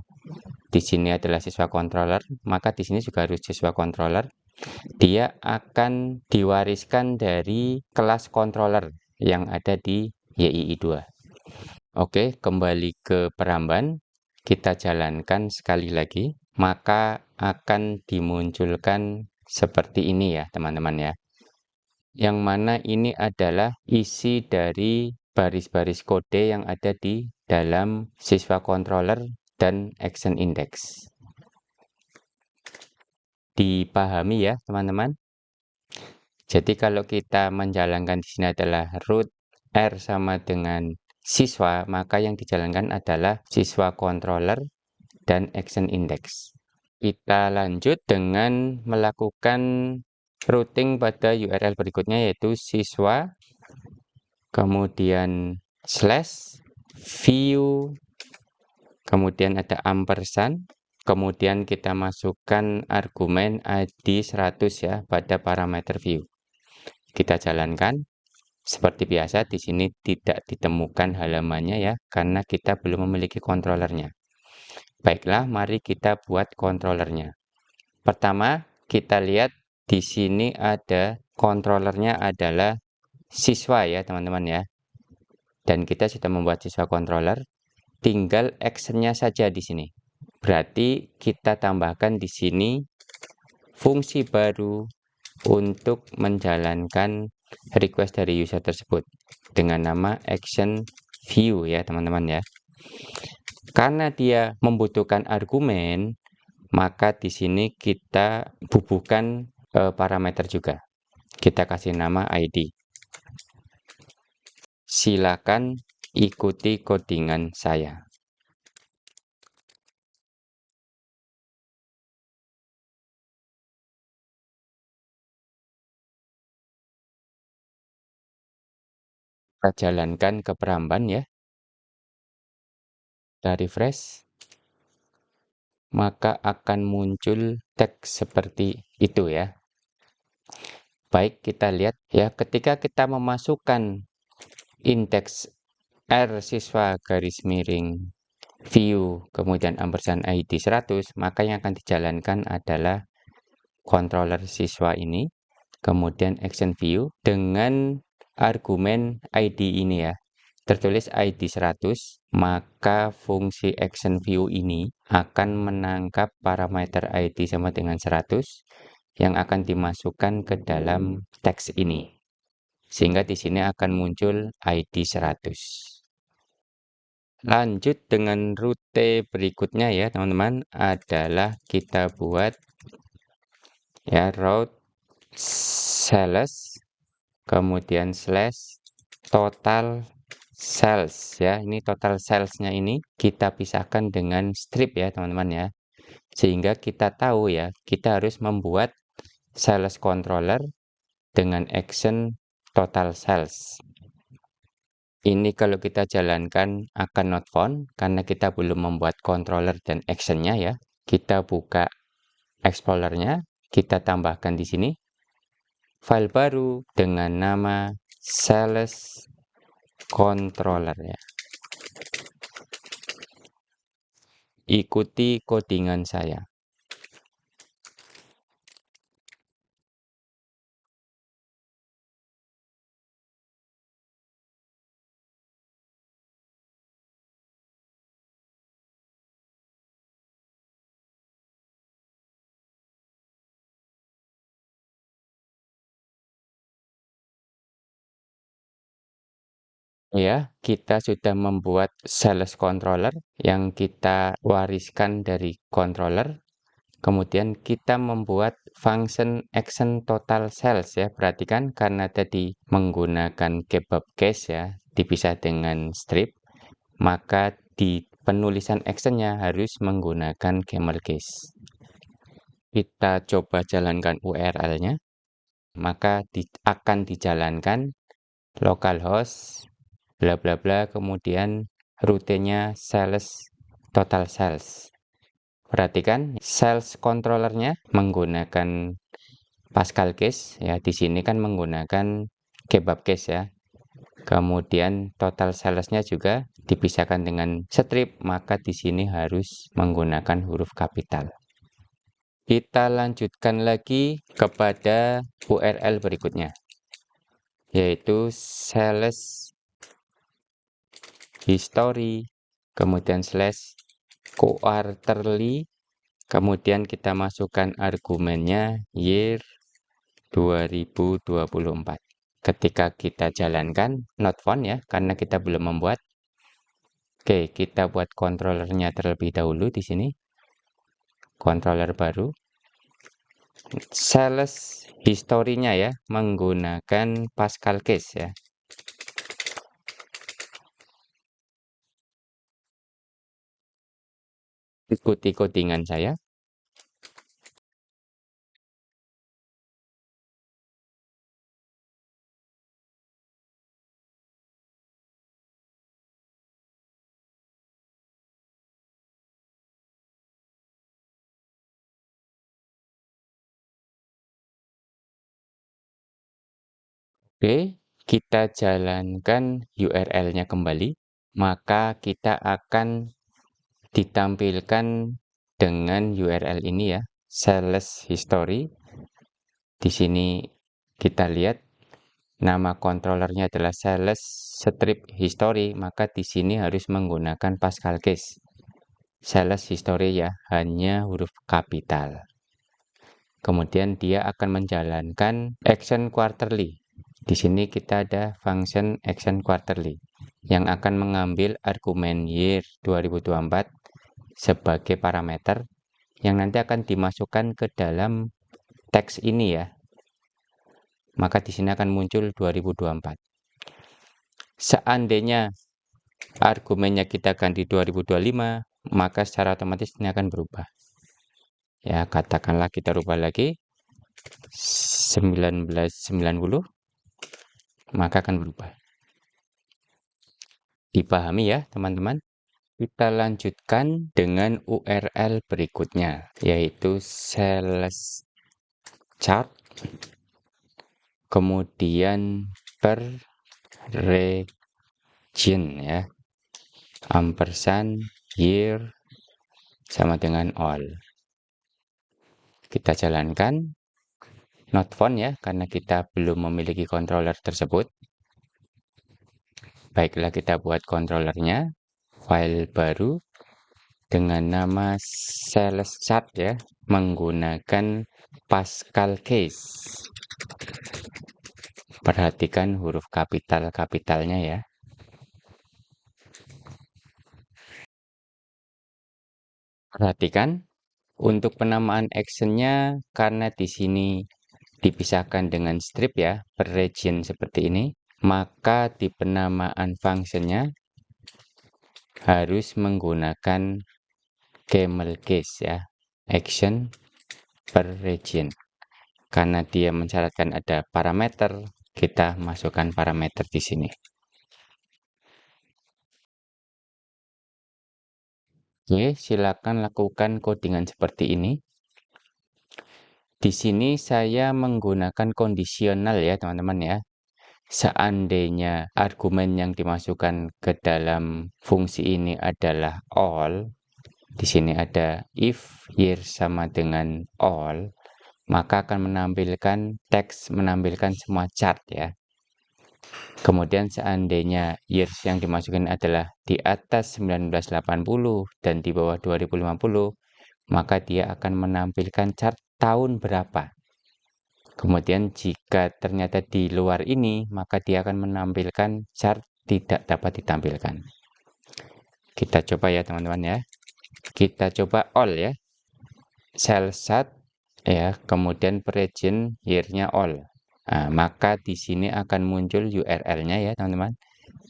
Di sini adalah siswa controller, maka di sini juga harus siswa controller. Dia akan diwariskan dari kelas controller yang ada di YII2. Oke, kembali ke peramban. Kita jalankan sekali lagi, maka akan dimunculkan seperti ini ya teman-teman ya. Yang mana ini adalah isi dari baris-baris kode yang ada di dalam siswa controller dan action index. Dipahami ya teman-teman. Jadi kalau kita menjalankan di sini adalah root R sama dengan siswa, maka yang dijalankan adalah siswa controller dan action index. Kita lanjut dengan melakukan routing pada URL berikutnya, yaitu siswa, kemudian slash, view, kemudian ada ampersand, kemudian kita masukkan argumen ID 100 ya pada parameter view. Kita jalankan. Seperti biasa, di sini tidak ditemukan halamannya ya, karena kita belum memiliki controllernya. Baiklah, mari kita buat controllernya. Pertama, kita lihat di sini ada controllernya adalah siswa ya teman-teman ya. Dan kita sudah membuat siswa controller, tinggal actionnya saja di sini. Berarti kita tambahkan di sini fungsi baru untuk menjalankan request dari user tersebut dengan nama action view ya teman-teman ya. Karena dia membutuhkan argumen, maka di sini kita bubuhkan parameter juga. Kita kasih nama ID. Silakan ikuti codingan saya. Kita jalankan ke peramban ya. Kita refresh. maka akan muncul teks seperti itu ya. Baik, kita lihat ya, ketika kita memasukkan indeks R siswa garis miring view kemudian ampersand ID 100, maka yang akan dijalankan adalah controller siswa ini, kemudian action view dengan argumen ID ini ya. Tertulis ID 100, maka fungsi action view ini akan menangkap parameter ID sama dengan 100 yang akan dimasukkan ke dalam teks ini. Sehingga di sini akan muncul ID 100. Lanjut dengan rute berikutnya ya teman-teman, adalah kita buat ya route sales kemudian slash total sales ya. Ini total salesnya ini kita pisahkan dengan strip ya teman-teman ya, sehingga kita tahu ya kita harus membuat sales controller dengan action total sales. Ini kalau kita jalankan akan not found karena kita belum membuat controller dan actionnya ya. Kita buka explorernya, kita tambahkan di sini file baru dengan nama sales controller ya. Ikuti codingan saya. Ya, kita sudah membuat sales controller yang kita wariskan dari controller. Kemudian kita membuat function action total sales ya. Perhatikan karena tadi menggunakan kebab case ya, dipisah dengan strip, maka di penulisan actionnya harus menggunakan camel case. Kita coba jalankan URL-nya, maka akan dijalankan localhost bla bla bla, kemudian rutenya sales total sales. Perhatikan sales controllernya menggunakan Pascal case ya, di sini kan menggunakan kebab case ya. Kemudian total salesnya juga dipisahkan dengan strip, maka di sini harus menggunakan huruf kapital. Kita lanjutkan lagi kepada URL berikutnya, yaitu sales history, kemudian slash quarterly, kemudian kita masukkan argumennya year 2024. Ketika kita jalankan, not found ya, karena kita belum membuat. Oke, kita buat controllernya terlebih dahulu di sini. Controller baru. Sales history-nya ya, menggunakan Pascal case ya. Ikuti codingan saya. Oke, kita jalankan URL-nya kembali. Maka kita akan ditampilkan dengan URL ini ya, sales history. Di sini kita lihat nama controllernya adalah sales strip history, maka di sini harus menggunakan Pascal case. Sales history ya, hanya huruf kapital. Kemudian dia akan menjalankan action quarterly. Di sini kita ada function action quarterly yang akan mengambil argumen year 2024 sebagai parameter yang nanti akan dimasukkan ke dalam teks ini ya. Maka di sini akan muncul 2024. Seandainya argumennya kita ganti 2025, maka secara otomatis ini akan berubah. Ya, katakanlah kita rubah lagi 1990, maka akan berubah. Dipahami ya, teman-teman? Kita lanjutkan dengan URL berikutnya, yaitu sales chart, kemudian per region ya, ampersand year sama dengan all. Kita jalankan, not found ya, karena kita belum memiliki controller tersebut. Baiklah, kita buat controllernya, file baru dengan nama sales chart ya, menggunakan Pascal case. Perhatikan huruf kapitalnya ya. Perhatikan untuk penamaan actionnya, karena di sini dipisahkan dengan strip ya, per region seperti ini, maka di penamaan functionnya harus menggunakan camel case ya, action per region. Karena dia mensyaratkan ada parameter, kita masukkan parameter di sini. Oke, silakan lakukan codingan seperti ini. Di sini saya menggunakan kondisional ya, teman-teman ya. Seandainya argumen yang dimasukkan ke dalam fungsi ini adalah all, di sini ada if year sama dengan all, maka akan menampilkan teks, menampilkan semua chart ya. Kemudian seandainya years yang dimasukkan adalah di atas 1980 dan di bawah 2050, maka dia akan menampilkan chart tahun berapa. Kemudian jika ternyata di luar ini, maka dia akan menampilkan chart tidak dapat ditampilkan. Kita coba ya teman-teman ya. Kita coba all ya. Sales chart ya, kemudian per region year-nya all. Nah, maka di sini akan muncul URL-nya ya teman-teman.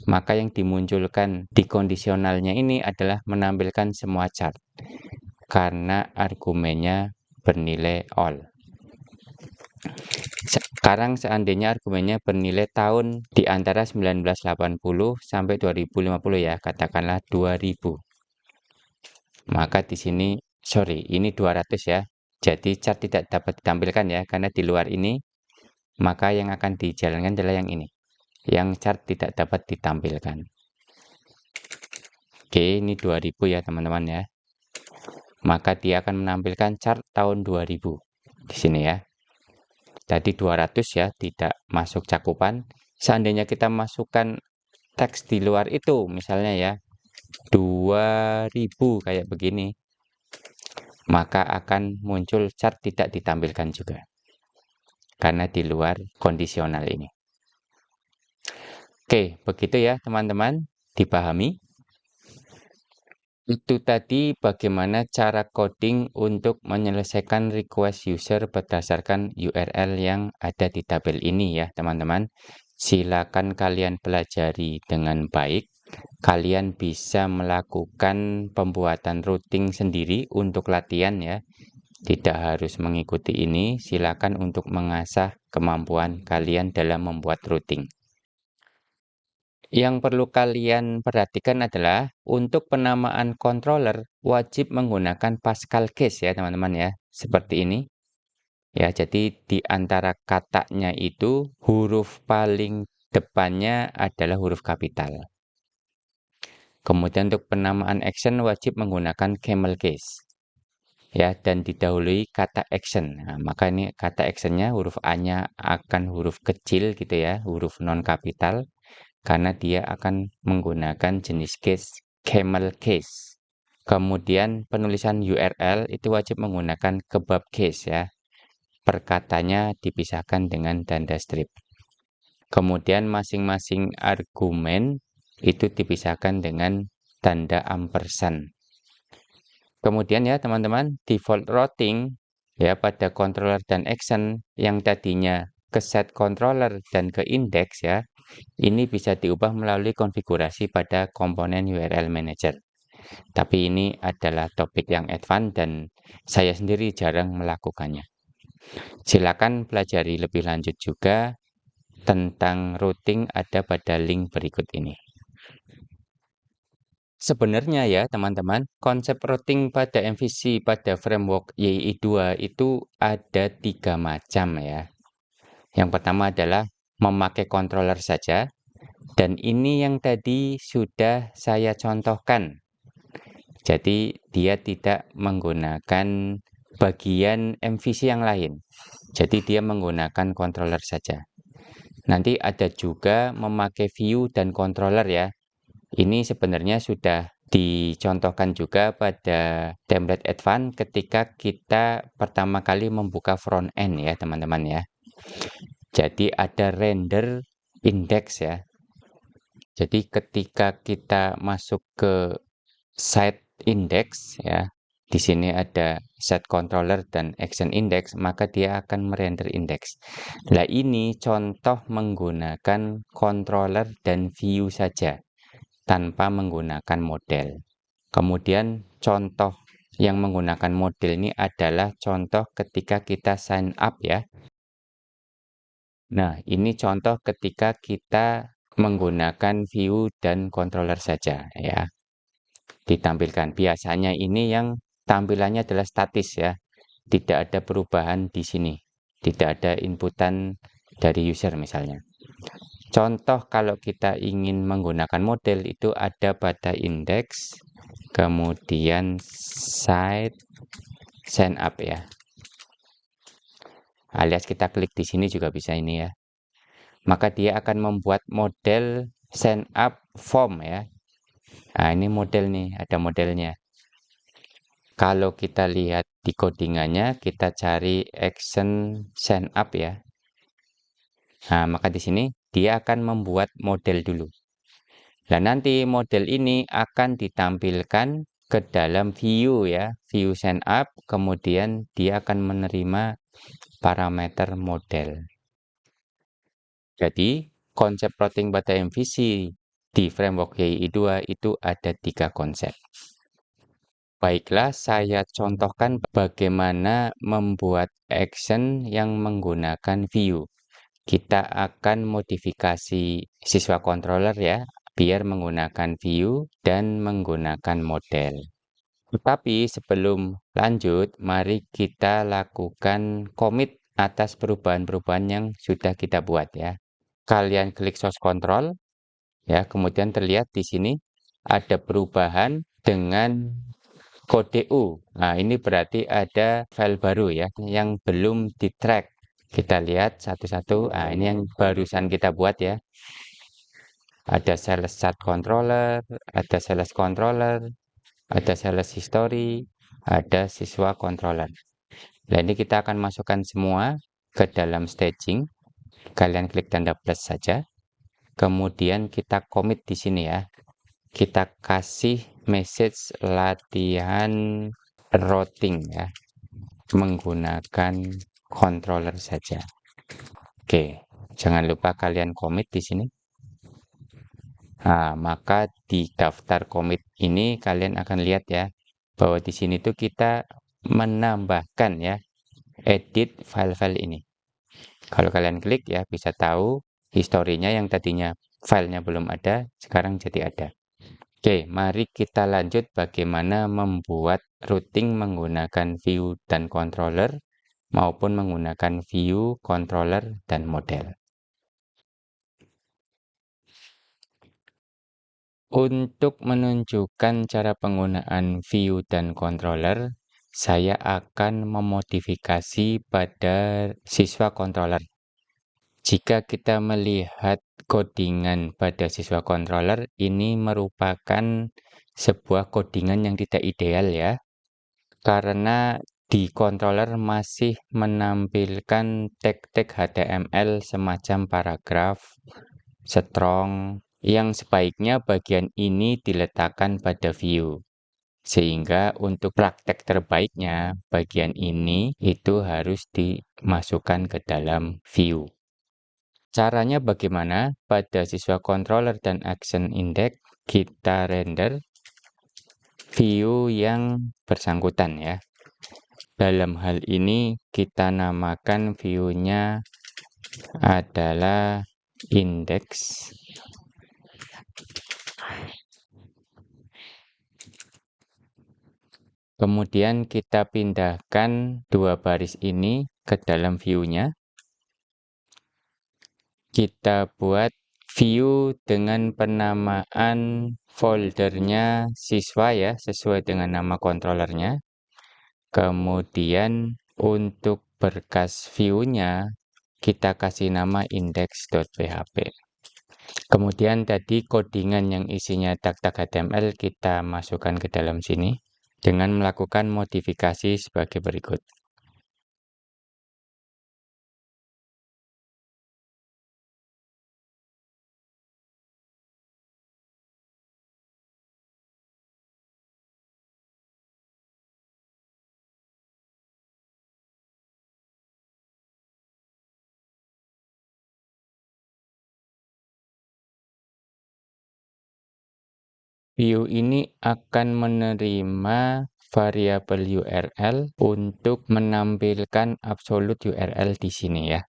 Maka yang dimunculkan di kondisionalnya ini adalah menampilkan semua chart. Karena argumennya bernilai all. Sekarang seandainya argumennya bernilai tahun di antara 1980 sampai 2050 ya, katakanlah 2000. Maka di sini, ini 200 ya. Jadi chart tidak dapat ditampilkan ya, karena di luar ini, maka yang akan dijalankan adalah yang ini. Yang chart tidak dapat ditampilkan. Oke, ini 2000 ya teman-teman ya. Maka dia akan menampilkan chart tahun 2000 di sini ya. Tadi 200 ya, tidak masuk cakupan. Seandainya kita masukkan teks di luar itu, misalnya ya, 2000 kayak begini, maka akan muncul chart tidak ditampilkan juga. Karena di luar kondisional ini. Oke, begitu ya teman-teman, dipahami? Itu tadi bagaimana cara coding untuk menyelesaikan request user berdasarkan URL yang ada di tabel ini ya teman-teman. Silakan kalian pelajari dengan baik. Kalian bisa melakukan pembuatan routing sendiri untuk latihan ya. Tidak harus mengikuti ini, silakan untuk mengasah kemampuan kalian dalam membuat routing. Yang perlu kalian perhatikan adalah untuk penamaan controller wajib menggunakan Pascal case ya teman-teman ya. Seperti ini. Ya, jadi di antara katanya itu huruf paling depannya adalah huruf kapital. Kemudian untuk penamaan action wajib menggunakan camel case. Ya, dan didahului kata action. Nah, maka ini kata actionnya huruf A-nya akan huruf kecil gitu ya, huruf non kapital. Karena dia akan menggunakan jenis case camel case. Kemudian penulisan URL itu wajib menggunakan kebab case ya. Perkatanya dipisahkan dengan tanda strip. Kemudian masing-masing argumen itu dipisahkan dengan tanda ampersand. Kemudian ya teman-teman, default routing ya pada controller dan action yang tadinya ke set controller dan ke index ya, ini bisa diubah melalui konfigurasi pada komponen URL Manager. Tapi ini adalah topik yang advance dan saya sendiri jarang melakukannya. Silakan pelajari lebih lanjut juga tentang routing ada pada link berikut ini. Sebenarnya ya teman-teman, konsep routing pada MVC pada framework YI2 itu ada 3 macam ya. Yang pertama adalah memakai controller saja, dan ini yang tadi sudah saya contohkan. Jadi dia tidak menggunakan bagian MVC yang lain. Jadi dia menggunakan controller saja. Nanti ada juga memakai view dan controller ya. Ini sebenarnya sudah dicontohkan juga pada template advance ketika kita pertama kali membuka front end ya teman-teman ya. Jadi ada render index ya. Jadi ketika kita masuk ke site index ya, di sini ada set controller dan action index, maka dia akan merender index. Nah, ini contoh menggunakan controller dan view saja tanpa menggunakan model. Kemudian contoh yang menggunakan model ini adalah contoh ketika kita sign up ya. Nah, ini contoh ketika kita menggunakan view dan controller saja ya. Ditampilkan. Biasanya ini yang tampilannya adalah statis ya. Tidak ada perubahan di sini. Tidak ada inputan dari user misalnya. Contoh kalau kita ingin menggunakan model itu ada pada index, kemudian site, sign up ya. Alias kita klik di sini juga bisa ini ya. Maka dia akan membuat model sign up form ya. Nah, ini model nih, ada modelnya. Kalau kita lihat di codingannya, kita cari action sign up ya. Nah, maka di sini dia akan membuat model dulu. Dan nanti model ini akan ditampilkan ke dalam view ya, view sign up, kemudian dia akan menerima parameter model. Jadi, konsep routing pada MVC di framework YI2 itu ada 3 konsep. Baiklah, saya contohkan bagaimana membuat action yang menggunakan view. Kita akan modifikasi siswa controller ya, biar menggunakan view dan menggunakan model. Tetapi sebelum lanjut, mari kita lakukan commit atas perubahan-perubahan yang sudah kita buat ya. Kalian klik source control, ya, kemudian terlihat di sini ada perubahan dengan kode U. Nah, ini berarti ada file baru ya, yang belum di-track. Kita lihat satu-satu. Nah, ini yang barusan kita buat ya. Ada sales chart controller, ada sales controller, ada sales history, ada siswa controller. Nah, ini kita akan masukkan semua ke dalam staging. Kalian klik tanda plus saja. Kemudian kita commit di sini ya. Kita kasih message latihan routing ya, menggunakan controller saja. Oke, jangan lupa kalian commit di sini. Nah, maka di daftar commit ini kalian akan lihat ya, bahwa di sini tuh kita menambahkan ya, edit file-file ini. Kalau kalian klik ya, bisa tahu historinya yang tadinya filenya belum ada, sekarang jadi ada. Oke, mari kita lanjut bagaimana membuat routing menggunakan view dan controller maupun menggunakan view, controller, dan model. Untuk menunjukkan cara penggunaan view dan controller, saya akan memodifikasi pada siswa controller. Jika kita melihat codingan pada siswa controller, ini merupakan sebuah codingan yang tidak ideal ya. Karena di controller masih menampilkan tag-tag HTML semacam paragraf, strong, yang sebaiknya bagian ini diletakkan pada view. Sehingga untuk praktek terbaiknya, bagian ini itu harus dimasukkan ke dalam view. Caranya bagaimana? Pada siswa controller dan action index, kita render view yang bersangkutan ya. Dalam hal ini kita namakan view-nya adalah index. Kemudian kita pindahkan dua baris ini ke dalam view-nya. Kita buat view dengan penamaan foldernya siswa ya, sesuai dengan nama controllernya. Kemudian untuk berkas view-nya kita kasih nama index.php. Kemudian tadi codingan yang isinya tag-tag HTML kita masukkan ke dalam sini dengan melakukan modifikasi sebagai berikut. View ini akan menerima variabel URL untuk menampilkan absolute URL di sini ya.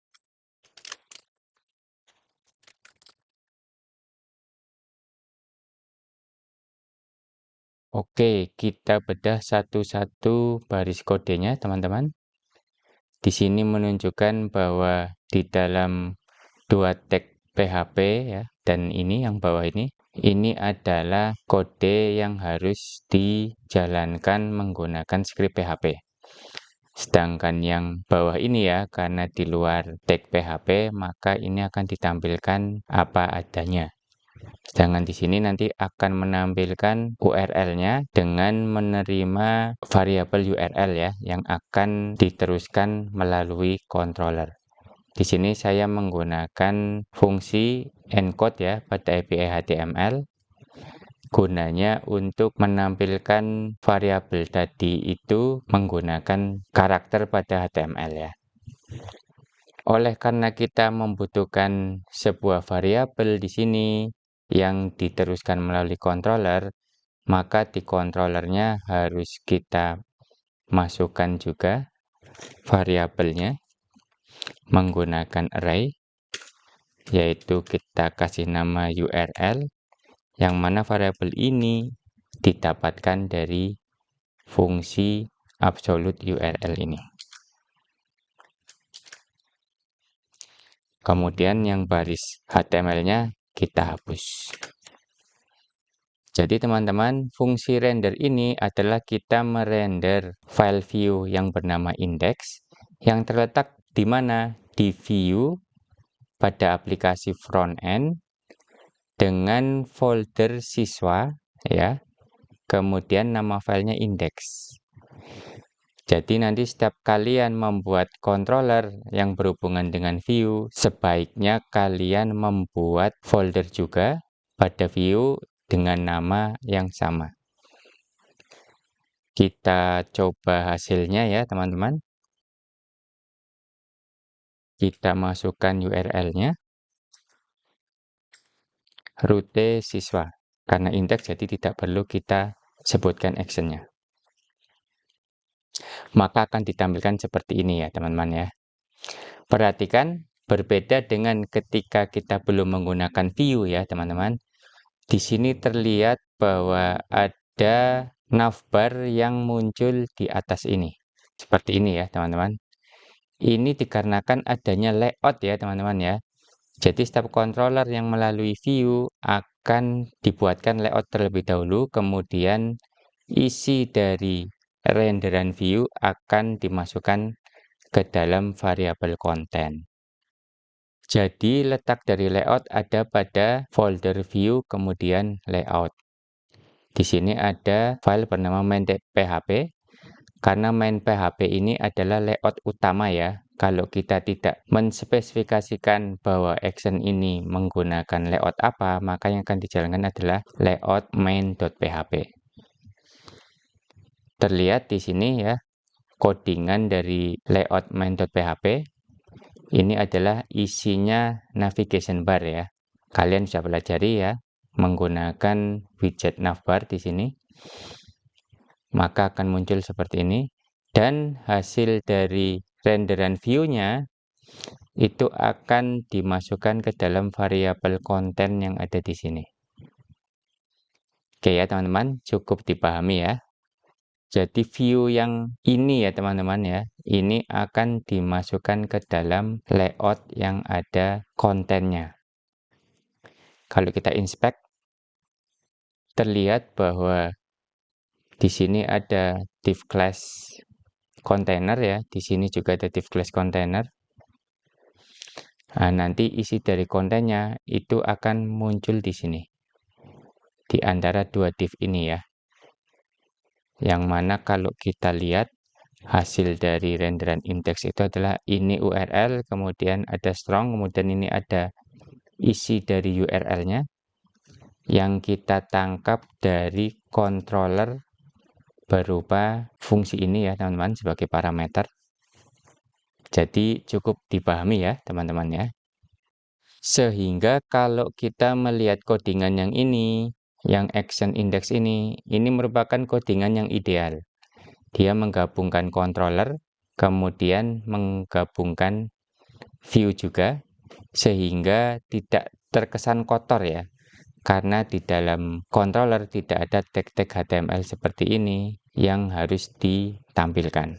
Oke, kita bedah satu-satu baris kodenya, teman-teman. Di sini menunjukkan bahwa di dalam dua tag PHP ya, dan ini yang bawah ini adalah kode yang harus dijalankan menggunakan script PHP. Sedangkan yang bawah ini ya, karena di luar tag PHP, maka ini akan ditampilkan apa adanya. Sedangkan di sini nanti akan menampilkan URL-nya dengan menerima variabel URL ya, yang akan diteruskan melalui controller. Di sini saya menggunakan fungsi encode ya pada API HTML. Gunanya untuk menampilkan variabel tadi itu menggunakan karakter pada HTML ya. Oleh karena kita membutuhkan sebuah variabel di sini yang diteruskan melalui controller, maka di controllernya harus kita masukkan juga variabelnya menggunakan array, yaitu kita kasih nama URL, yang mana variabel ini didapatkan dari fungsi absolute URL ini. Kemudian yang baris HTML-nya kita hapus. Jadi teman-teman, fungsi render ini adalah kita merender file view yang bernama index yang terletak di mana? Di view pada aplikasi front end dengan folder siswa ya. Kemudian nama filenya index. Jadi nanti setiap kalian membuat controller yang berhubungan dengan view, sebaiknya kalian membuat folder juga pada view dengan nama yang sama. Kita coba hasilnya ya teman-teman. Kita masukkan URL-nya. Rute siswa. Karena index jadi tidak perlu kita sebutkan action-nya. Maka akan ditampilkan seperti ini ya teman-teman ya. Perhatikan, berbeda dengan ketika kita belum menggunakan view ya teman-teman. Di sini terlihat bahwa ada navbar yang muncul di atas ini. Seperti ini ya teman-teman. Ini dikarenakan adanya layout ya teman-teman ya. Jadi setiap controller yang melalui view akan dibuatkan layout terlebih dahulu, kemudian isi dari renderan view akan dimasukkan ke dalam variabel konten. Jadi letak dari layout ada pada folder view kemudian layout. Di sini ada file bernama main.php. Karena main.php ini adalah layout utama ya. Kalau kita tidak menspesifikasikan bahwa action ini menggunakan layout apa, maka yang akan dijalankan adalah layout main.php. Terlihat di sini ya, codingan dari layout main.php. Ini adalah isinya navigation bar ya. Kalian bisa pelajari ya, menggunakan widget navbar di sini. Maka akan muncul seperti ini. Dan hasil dari renderan view-nya itu akan dimasukkan ke dalam variabel konten yang ada di sini. Oke ya teman-teman, cukup dipahami ya. Jadi view yang ini ya teman-teman ya, ini akan dimasukkan ke dalam layout yang ada kontennya. Kalau kita inspect, terlihat bahwa di sini ada div class container ya, di sini juga ada div class container. Nah, nanti isi dari kontennya itu akan muncul di sini, di antara dua div ini ya. Yang mana kalau kita lihat hasil dari renderan index itu adalah ini URL, kemudian ada strong, kemudian ini ada isi dari URL-nya yang kita tangkap dari controller berupa fungsi ini ya teman-teman sebagai parameter. Jadi cukup dipahami ya teman-teman ya. Sehingga kalau kita melihat codingan yang ini, yang action index ini merupakan codingan yang ideal. Dia menggabungkan controller, kemudian menggabungkan view juga, sehingga tidak terkesan kotor ya. Karena di dalam controller tidak ada tag-tag HTML seperti ini yang harus ditampilkan.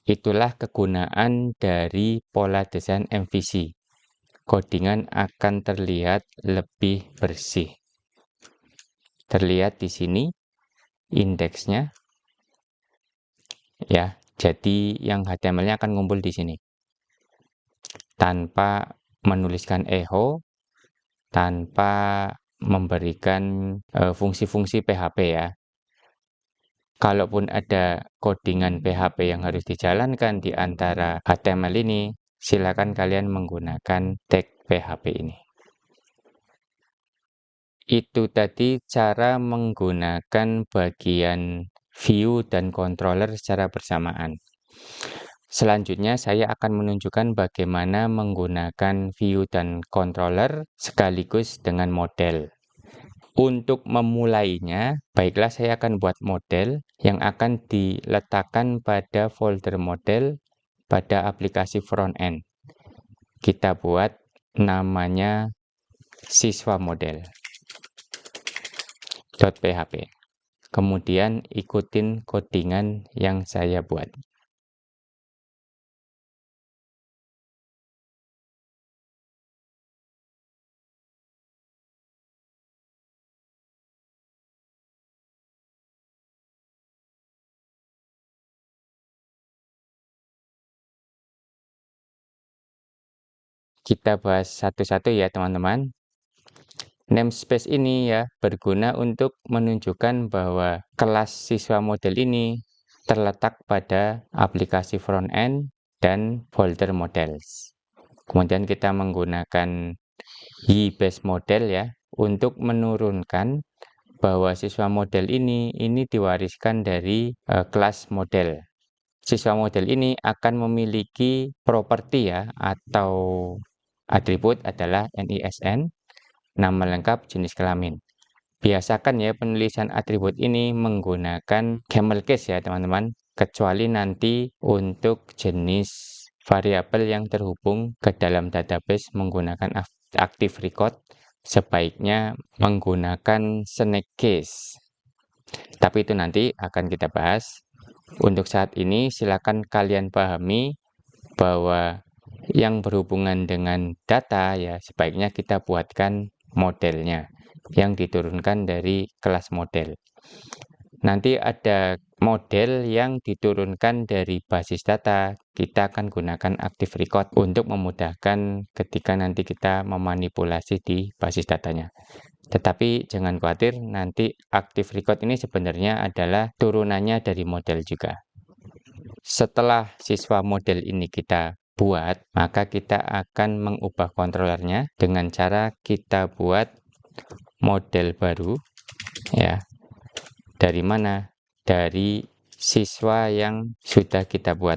Itulah kegunaan dari pola desain MVC. Codingan akan terlihat lebih bersih. Terlihat di sini indeksnya. Ya, jadi yang HTML-nya akan ngumpul di sini. Tanpa menuliskan echo, tanpa memberikan fungsi-fungsi PHP ya. Kalaupun ada codingan PHP yang harus dijalankan di antara HTML ini, silakan kalian menggunakan tag PHP ini. Itu tadi cara menggunakan bagian view dan controller secara bersamaan. Selanjutnya saya akan menunjukkan bagaimana menggunakan view dan controller sekaligus dengan model. Untuk memulainya, baiklah saya akan buat model yang akan diletakkan pada folder model pada aplikasi front end. Kita buat namanya siswa model .php. Kemudian ikutin codingan yang saya buat. Kita bahas satu-satu ya teman-teman. Namespace ini ya berguna untuk menunjukkan bahwa kelas siswa model ini terletak pada aplikasi front end dan folder models. Kemudian kita menggunakan y-base model ya untuk menurunkan bahwa siswa model ini diwariskan dari kelas model. Siswa model ini akan memiliki properti ya atau atribut adalah NISN, nama lengkap, jenis kelamin. Biasakan ya penulisan atribut ini menggunakan camel case ya teman-teman, kecuali nanti untuk jenis variabel yang terhubung ke dalam database menggunakan active record, sebaiknya menggunakan snake case. Tapi itu nanti akan kita bahas. Untuk saat ini silakan kalian pahami bahwa yang berhubungan dengan data ya sebaiknya kita buatkan modelnya yang diturunkan dari kelas model. Nanti ada model yang diturunkan dari basis data, kita akan gunakan active record untuk memudahkan ketika nanti kita memanipulasi di basis datanya. Tetapi jangan khawatir, nanti active record ini sebenarnya adalah turunannya dari model juga. Setelah siswa model ini kita buat, maka kita akan mengubah kontrolernya dengan cara kita buat model baru ya. Dari mana? Dari siswa yang sudah kita buat.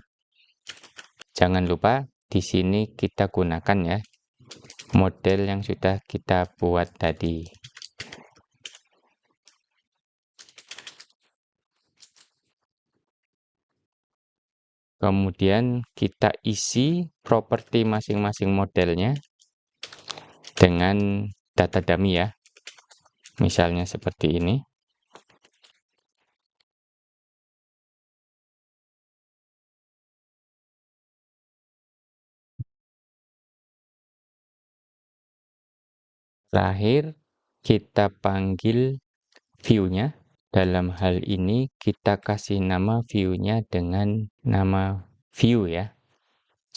Jangan lupa di sini kita gunakan ya model yang sudah kita buat tadi. Kemudian kita isi properti masing-masing modelnya dengan data dummy ya. Misalnya seperti ini. Terakhir, kita panggil view-nya. Dalam hal ini kita kasih nama view-nya dengan nama view ya,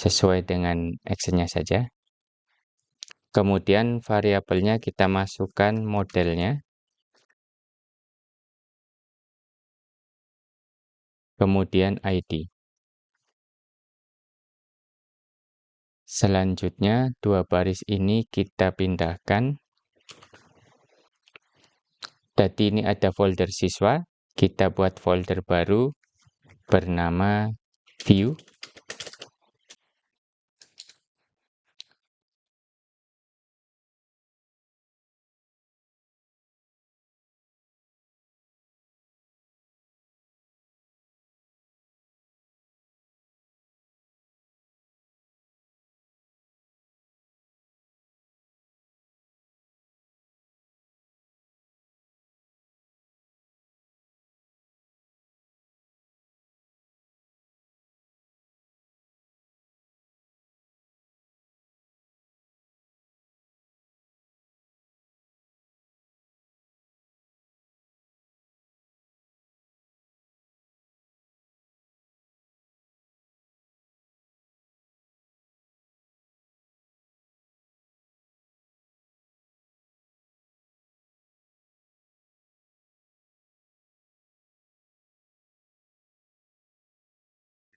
sesuai dengan action-nya saja. Kemudian variabelnya kita masukkan modelnya. Kemudian ID. Selanjutnya, dua baris ini kita pindahkan. Jadi ini ada folder siswa. Kita buat folder baru bernama view.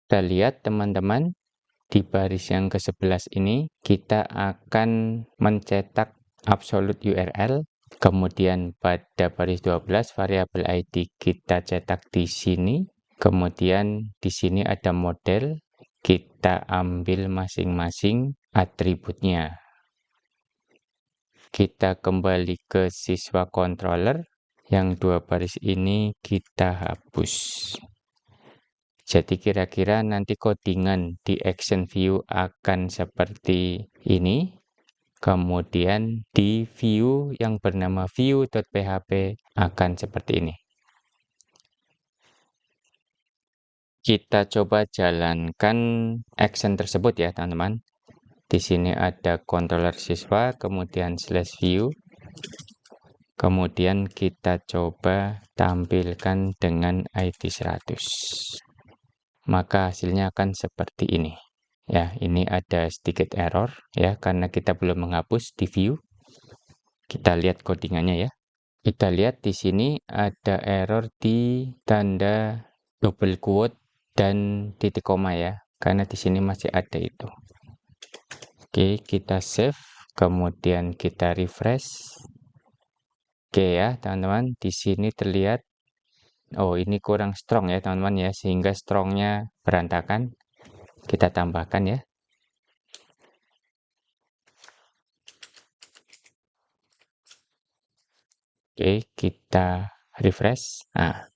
Kita lihat teman-teman, di baris yang ke-11 ini kita akan mencetak absolute URL. Kemudian pada baris 12 variabel ID kita cetak di sini. Kemudian di sini ada model, kita ambil masing-masing atributnya. Kita kembali ke siswa controller, yang dua baris ini kita hapus. Jadi kira-kira nanti codingan di action view akan seperti ini. Kemudian di view yang bernama view.php akan seperti ini. Kita coba jalankan action tersebut ya teman-teman. Di sini ada controller siswa, kemudian /view. Kemudian kita coba tampilkan dengan ID 100. Maka hasilnya akan seperti ini. Ya, ini ada sedikit error ya karena kita belum menghapus di view. Kita lihat codingannya ya. Kita lihat di sini ada error di tanda double quote dan titik koma ya, karena di sini masih ada itu. Oke, kita save, kemudian kita refresh. Oke ya, teman-teman, di sini terlihat oh ini kurang strong ya teman-teman ya, sehingga strongnya berantakan. Kita tambahkan ya. Oke, kita refresh. Nah,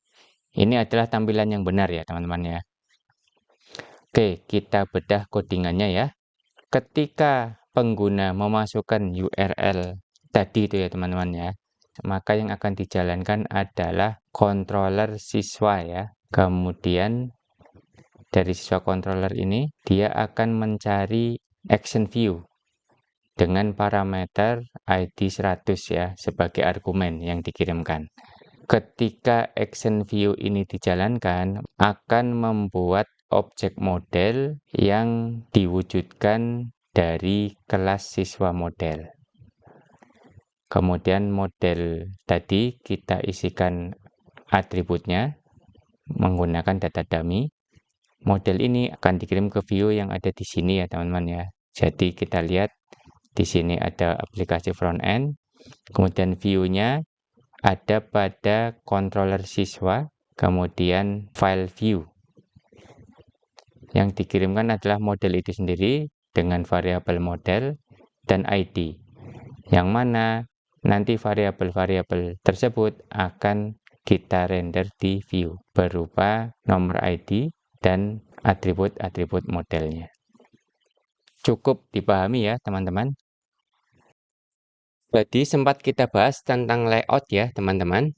ini adalah tampilan yang benar ya teman-teman ya. Oke, kita bedah codingannya ya. Ketika pengguna memasukkan URL tadi itu ya teman-teman ya, maka yang akan dijalankan adalah controller siswa ya. Kemudian dari siswa controller ini, dia akan mencari action view dengan parameter ID 100 ya, sebagai argumen yang dikirimkan. Ketika action view ini dijalankan, akan membuat objek model yang diwujudkan dari kelas siswa model. Kemudian model tadi kita isikan atributnya menggunakan data dummy. Model ini akan dikirim ke view yang ada di sini ya teman-teman ya. Jadi kita lihat di sini ada aplikasi front end, kemudian view-nya ada pada controller siswa, kemudian file view. Yang dikirimkan adalah model itu sendiri dengan variabel model dan ID. Yang mana nanti variabel-variabel tersebut akan kita render di view berupa nomor ID dan atribut-atribut modelnya. Cukup dipahami ya teman-teman. Jadi sempat kita bahas tentang layout ya teman-teman.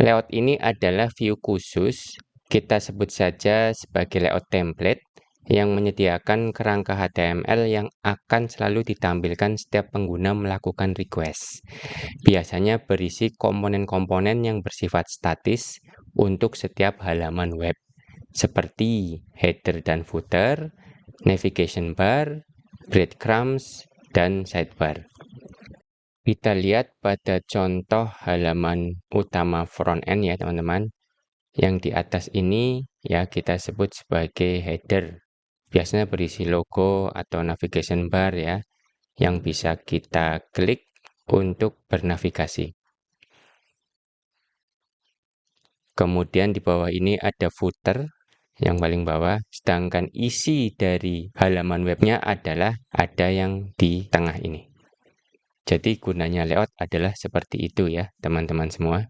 Layout ini adalah view khusus, kita sebut saja sebagai layout template yang menyediakan kerangka HTML yang akan selalu ditampilkan setiap pengguna melakukan request. Biasanya berisi komponen-komponen yang bersifat statis untuk setiap halaman web, seperti header dan footer, navigation bar, breadcrumbs, dan sidebar. Kita lihat pada contoh halaman utama front-end ya teman-teman. Yang di atas ini ya kita sebut sebagai header. Biasanya berisi logo atau navigation bar ya, yang bisa kita klik untuk bernavigasi. Kemudian di bawah ini ada footer yang paling bawah, sedangkan isi dari halaman webnya adalah ada yang di tengah ini. Jadi gunanya layout adalah seperti itu ya teman-teman semua.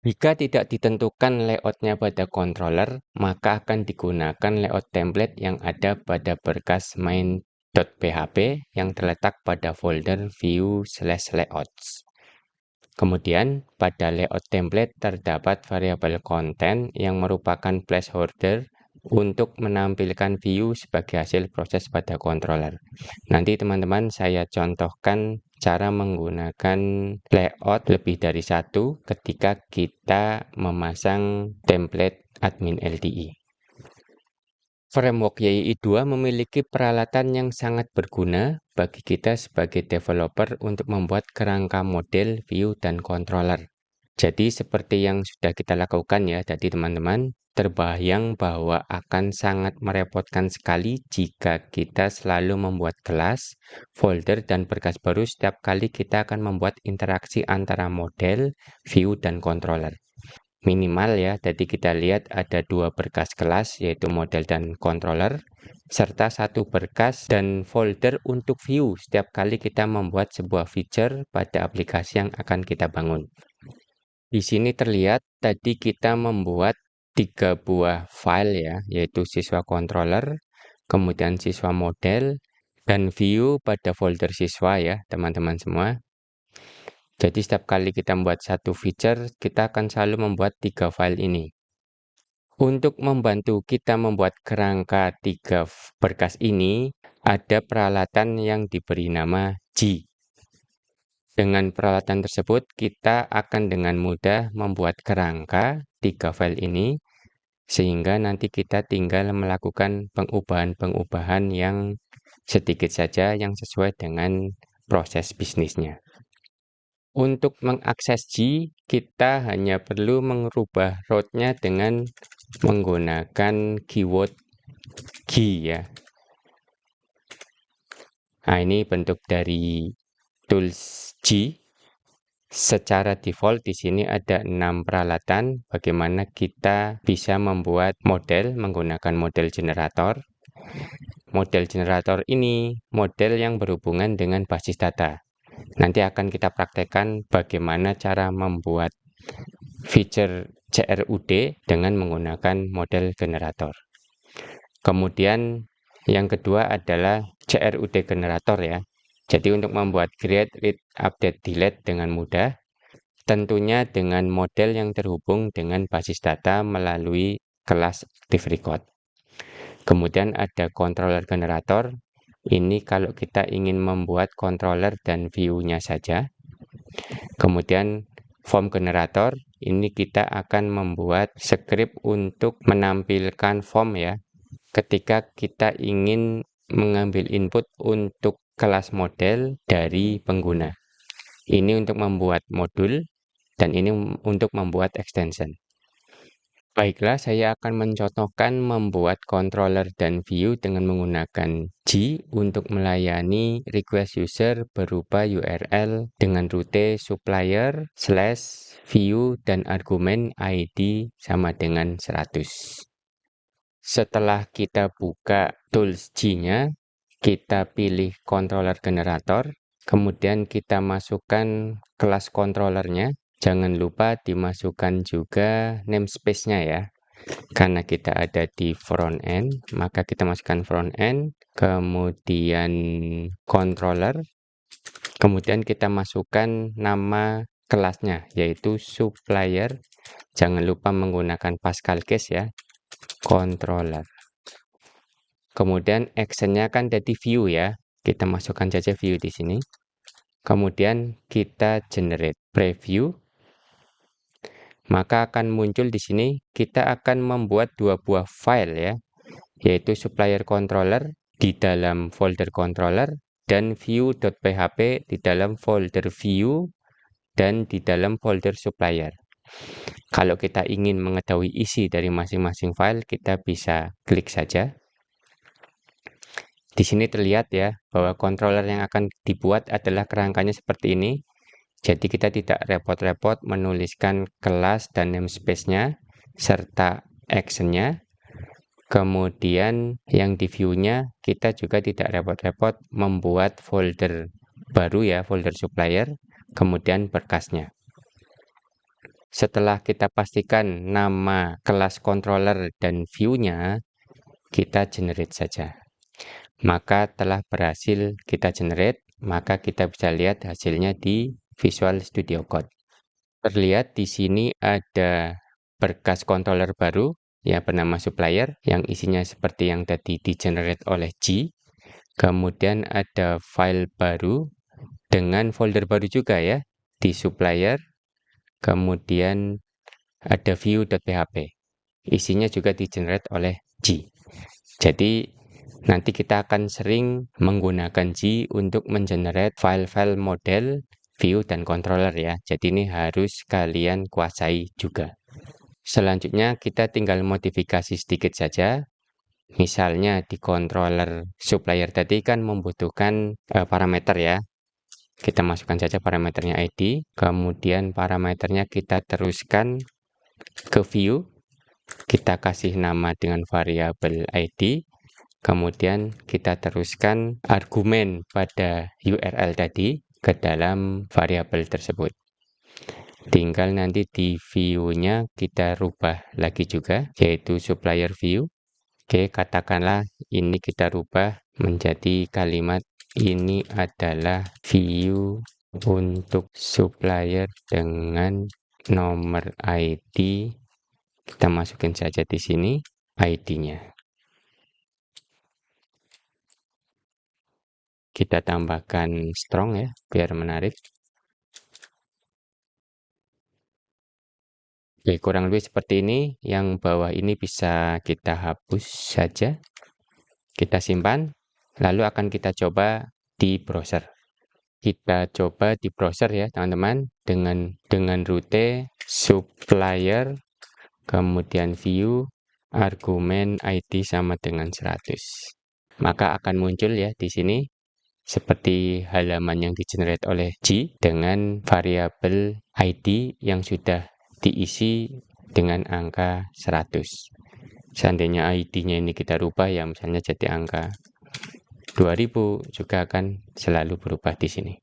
Jika tidak ditentukan layoutnya pada controller, maka akan digunakan layout template yang ada pada berkas main.php yang terletak pada folder view/layouts. Kemudian, pada layout template terdapat variabel konten yang merupakan placeholder untuk menampilkan view sebagai hasil proses pada controller. Nanti teman-teman saya contohkan cara menggunakan layout lebih dari satu ketika kita memasang template admin LTE. Framework YII 2 memiliki peralatan yang sangat berguna bagi kita sebagai developer untuk membuat kerangka model, view, dan controller. Jadi seperti yang sudah kita lakukan ya tadi teman-teman, terbayang bahwa akan sangat merepotkan sekali jika kita selalu membuat kelas, folder, dan berkas baru setiap kali kita akan membuat interaksi antara model, view, dan controller. Minimal ya, jadi kita lihat ada 2 berkas kelas yaitu model dan controller, serta 1 berkas dan folder untuk view setiap kali kita membuat sebuah feature pada aplikasi yang akan kita bangun. Di sini terlihat tadi kita membuat 3 buah file ya, yaitu siswa controller, kemudian siswa model, dan view pada folder siswa ya teman-teman semua. Jadi setiap kali kita membuat satu feature, kita akan selalu membuat 3 file ini. Untuk membantu kita membuat kerangka 3 berkas ini, ada peralatan yang diberi nama G. Dengan peralatan tersebut, kita akan dengan mudah membuat kerangka 3 file ini, sehingga nanti kita tinggal melakukan pengubahan-pengubahan yang sedikit saja yang sesuai dengan proses bisnisnya. Untuk mengakses G, kita hanya perlu merubah root-nya dengan menggunakan keyword G ya. Nah, ini bentuk dari tools G. Secara default di sini ada 6 peralatan bagaimana kita bisa membuat model menggunakan model generator. Model generator ini model yang berhubungan dengan basis data. Nanti akan kita praktekkan bagaimana cara membuat feature CRUD dengan menggunakan model generator. Kemudian yang kedua adalah CRUD generator ya. Jadi untuk membuat create, read, update, delete dengan mudah, tentunya dengan model yang terhubung dengan basis data melalui kelas ActiveRecord. Kemudian ada controller generator. Ini kalau kita ingin membuat controller dan view-nya saja. Kemudian form generator, ini kita akan membuat script untuk menampilkan form ya. Ketika kita ingin mengambil input untuk kelas model dari pengguna. Ini untuk membuat modul dan ini untuk membuat extension. Baiklah, saya akan mencontohkan membuat controller dan view dengan menggunakan G untuk melayani request user berupa URL dengan rute supplier /view dan argumen ID sama dengan 100. Setelah kita buka tools G-nya, kita pilih controller generator, kemudian kita masukkan kelas controllernya. Jangan lupa dimasukkan juga namespace-nya ya. Karena kita ada di front end, maka kita masukkan front end, kemudian controller, kemudian kita masukkan nama kelasnya, yaitu supplier. Jangan lupa menggunakan Pascal case ya, controller. Kemudian actionnya kan jadi view ya. Kita masukkan saja view di sini. Kemudian kita generate preview. Maka akan muncul di sini kita akan membuat dua buah file ya, yaitu supplier controller di dalam folder controller dan view.php di dalam folder view dan di dalam folder supplier. Kalau kita ingin mengetahui isi dari masing-masing file, kita bisa klik saja. Di sini terlihat ya bahwa controller yang akan dibuat adalah kerangkanya seperti ini. Jadi kita tidak repot-repot menuliskan kelas dan namespace-nya serta action-nya. Kemudian yang di view-nya kita juga tidak repot-repot membuat folder baru ya, folder supplier, kemudian berkasnya. Setelah kita pastikan nama kelas controller dan view-nya, kita generate saja. Maka telah berhasil kita generate, maka kita bisa lihat hasilnya di Visual Studio Code. Terlihat di sini ada berkas controller baru yang bernama supplier yang isinya seperti yang tadi di-generate oleh G. Kemudian ada file baru dengan folder baru juga ya di supplier. Kemudian ada view.php. Isinya juga di-generate oleh G. Jadi nanti kita akan sering menggunakan G untuk mengenerate file-file model view dan controller ya. Jadi ini harus kalian kuasai juga. Selanjutnya kita tinggal modifikasi sedikit saja. Misalnya di controller supplier tadi kan membutuhkan parameter ya. Kita masukkan saja parameternya ID. Kemudian parameternya kita teruskan ke view. Kita kasih nama dengan variabel ID. Kemudian kita teruskan argumen pada URL tadi ke dalam variabel tersebut. Tinggal nanti di view-nya kita rubah lagi juga, yaitu supplier view. Oke, katakanlah ini kita rubah menjadi kalimat ini adalah view untuk supplier dengan nomor ID. Kita masukin saja di sini ID-nya. Kita tambahkan strong ya, biar menarik. Oke, kurang lebih seperti ini. Yang bawah ini bisa kita hapus saja. Kita simpan, lalu akan kita coba di browser. Kita coba di browser ya, teman-teman, dengan rute supplier, kemudian view, argumen ID sama dengan 100. Maka akan muncul ya di sini seperti halaman yang di-generate oleh G dengan variabel ID yang sudah diisi dengan angka 100. Seandainya ID-nya ini kita rubah ya misalnya jadi angka 2000 juga akan selalu berubah di sini.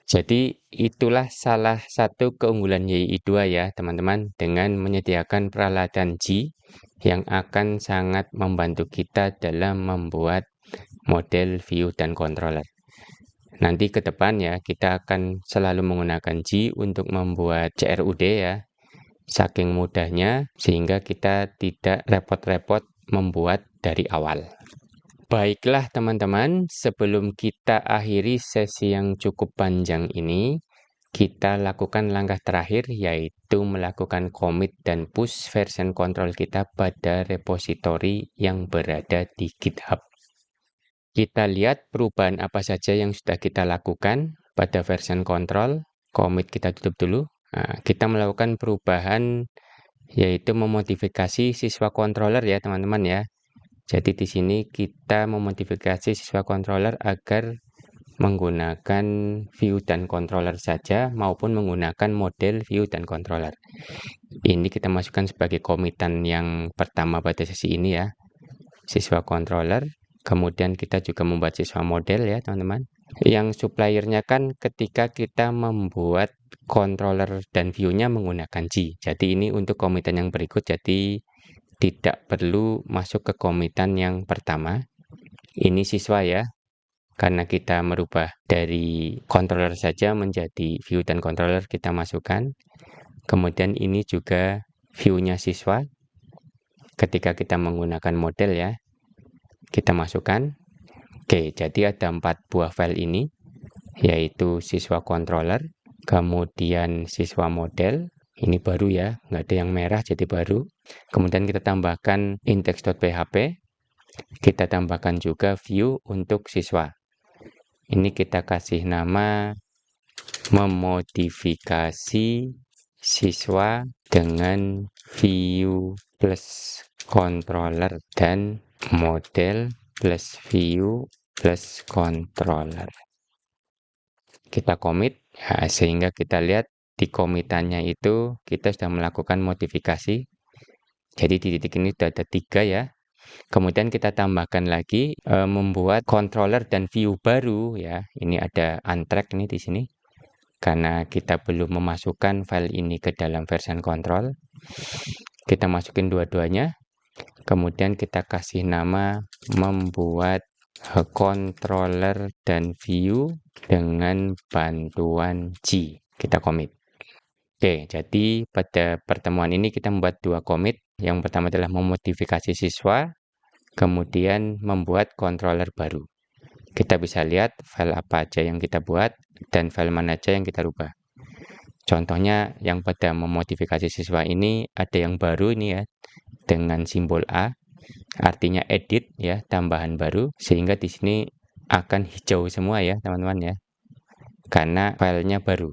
Jadi itulah salah satu keunggulan YI2 ya teman-teman dengan menyediakan peralatan G yang akan sangat membantu kita dalam membuat model view dan controller. Nanti ke depan ya kita akan selalu menggunakan G untuk membuat CRUD ya. Saking mudahnya sehingga kita tidak repot-repot membuat dari awal. Baiklah teman-teman, sebelum kita akhiri sesi yang cukup panjang ini, kita lakukan langkah terakhir yaitu melakukan commit dan push version control kita pada repositori yang berada di GitHub. Kita lihat perubahan apa saja yang sudah kita lakukan pada version control. Commit kita tutup dulu. Nah, kita melakukan perubahan yaitu memodifikasi siswa controller ya teman-teman ya. Jadi di sini kita memodifikasi siswa controller agar menggunakan view dan controller saja maupun menggunakan model view dan controller. Ini kita masukkan sebagai komitan yang pertama pada sesi ini ya. Siswa controller. Kemudian kita juga membuat siswa model ya teman-teman. Yang suppliernya kan ketika kita membuat controller dan view-nya menggunakan G. Jadi ini untuk komitan yang berikut, jadi tidak perlu masuk ke komitan yang pertama. Ini siswa ya, karena kita merubah dari controller saja menjadi view dan controller kita masukkan. Kemudian ini juga view-nya siswa ketika kita menggunakan model ya. kita masukkan. Oke, jadi ada 4 buah file ini, yaitu siswa controller, kemudian siswa model, ini baru ya, nggak ada yang merah jadi baru. Kemudian kita tambahkan index.php, kita tambahkan juga view untuk siswa. Ini kita kasih nama memodifikasi siswa dengan view plus controller dan model plus view plus controller. Kita commit, ya, sehingga kita lihat di komitannya itu kita sudah melakukan modifikasi. Jadi di titik ini sudah ada 3 ya. Kemudian kita tambahkan lagi membuat controller dan view baru ya. Ini ada untrack nih di sini. Karena kita belum memasukkan file ini ke dalam version control. Kita masukin dua-duanya. Kemudian kita kasih nama membuat controller dan view dengan bantuan G. Kita commit. Oke, jadi pada pertemuan ini kita membuat 2 commit. Yang pertama adalah memodifikasi siswa, kemudian membuat controller baru. Kita bisa lihat file apa aja yang kita buat dan file mana aja yang kita rubah. Contohnya yang pada memodifikasi siswa ini ada yang baru ini ya, dengan simbol A, artinya edit ya, tambahan baru, sehingga di sini akan hijau semua ya teman-teman ya, karena filenya baru.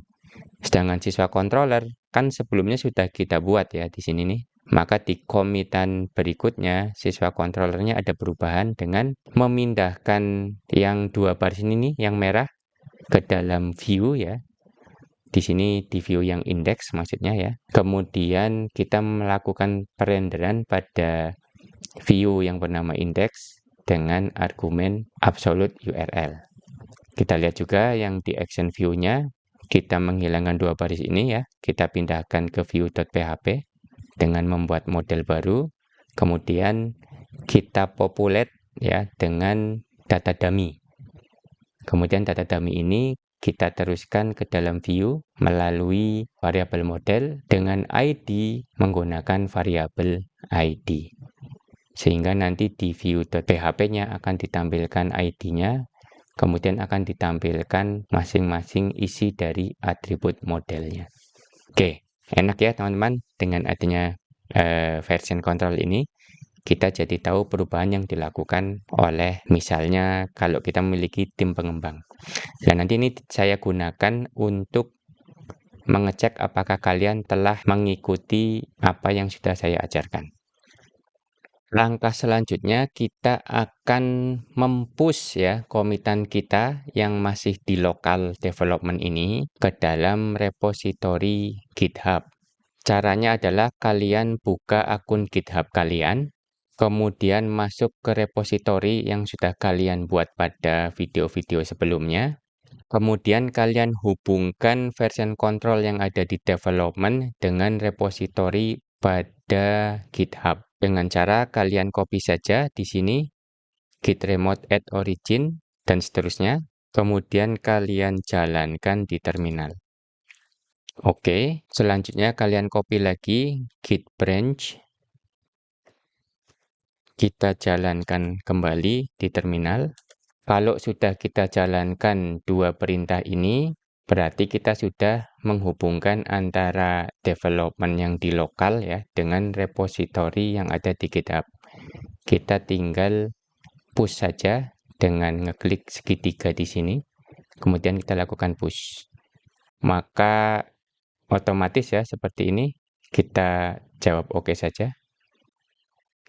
Sedangkan siswa controller kan sebelumnya sudah kita buat ya di sini nih. Maka di komitan berikutnya siswa controllernya ada perubahan dengan memindahkan yang 2 baris ini nih, yang merah ke dalam view ya. Di sini di view yang index maksudnya ya. Kemudian kita melakukan perenderan pada view yang bernama index dengan argumen absolute URL. Kita lihat juga yang di action view-nya, kita menghilangkan 2 baris ini ya. Kita pindahkan ke view.php dengan membuat model baru. Kemudian kita populate ya dengan data dummy. Kemudian data dummy ini kita teruskan ke dalam view melalui variabel model dengan ID menggunakan variabel ID. Sehingga nanti di view.php-nya akan ditampilkan ID-nya, kemudian akan ditampilkan masing-masing isi dari atribut modelnya. Oke, enak ya teman-teman, dengan adanya version control ini, kita jadi tahu perubahan yang dilakukan oleh misalnya kalau kita memiliki tim pengembang. Dan nanti ini saya gunakan untuk mengecek apakah kalian telah mengikuti apa yang sudah saya ajarkan. Langkah selanjutnya kita akan mempush ya komitan kita yang masih di local development ini ke dalam repository GitHub. Caranya adalah kalian buka akun GitHub kalian, kemudian masuk ke repository yang sudah kalian buat pada video-video sebelumnya. Kemudian kalian hubungkan version control yang ada di development dengan repository pada GitHub. Dengan cara kalian copy saja di sini git remote add origin dan seterusnya. Kemudian kalian jalankan di terminal. Oke, selanjutnya kalian copy lagi git branch. Kita jalankan kembali di terminal. Kalau sudah kita jalankan 2 perintah ini, berarti kita sudah menghubungkan antara development yang di lokal ya dengan repository yang ada di GitHub. Kita tinggal push saja dengan ngeklik segitiga di sini. Kemudian kita lakukan push. Maka otomatis ya seperti ini. Kita jawab oke saja.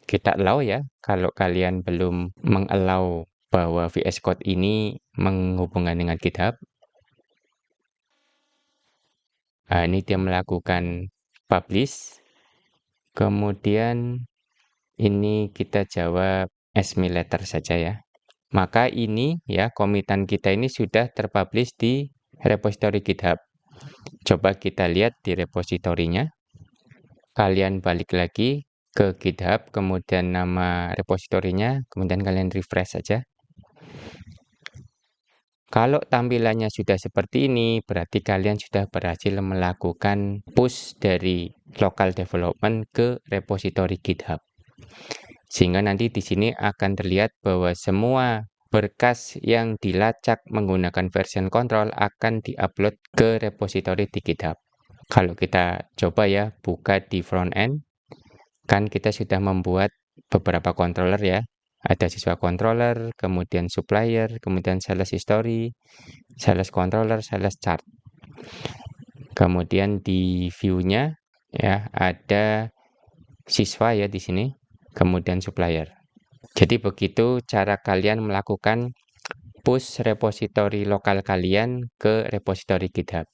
Kita allow ya kalau kalian belum mengallow bahwa VS Code ini menghubungkan dengan GitHub. Nah, ini dia melakukan publish. Kemudian ini kita jawab as me later saja ya. Maka ini ya komitan kita ini sudah terpublish di repository GitHub. Coba kita lihat di repositorinya. Kalian balik lagi ke GitHub, kemudian nama repositorinya, kemudian kalian refresh saja. Kalau tampilannya sudah seperti ini, berarti kalian sudah berhasil melakukan push dari local development ke repository GitHub. Sehingga nanti di sini akan terlihat bahwa semua berkas yang dilacak menggunakan version control akan diupload ke repository di GitHub. Kalau kita coba ya, buka di front end, kan kita sudah membuat beberapa controller ya. Ada siswa controller, kemudian supplier, kemudian sales history, sales controller, sales chart. Kemudian di view-nya ya ada siswa ya di sini, kemudian supplier. Jadi begitu cara kalian melakukan push repository lokal kalian ke repository GitHub.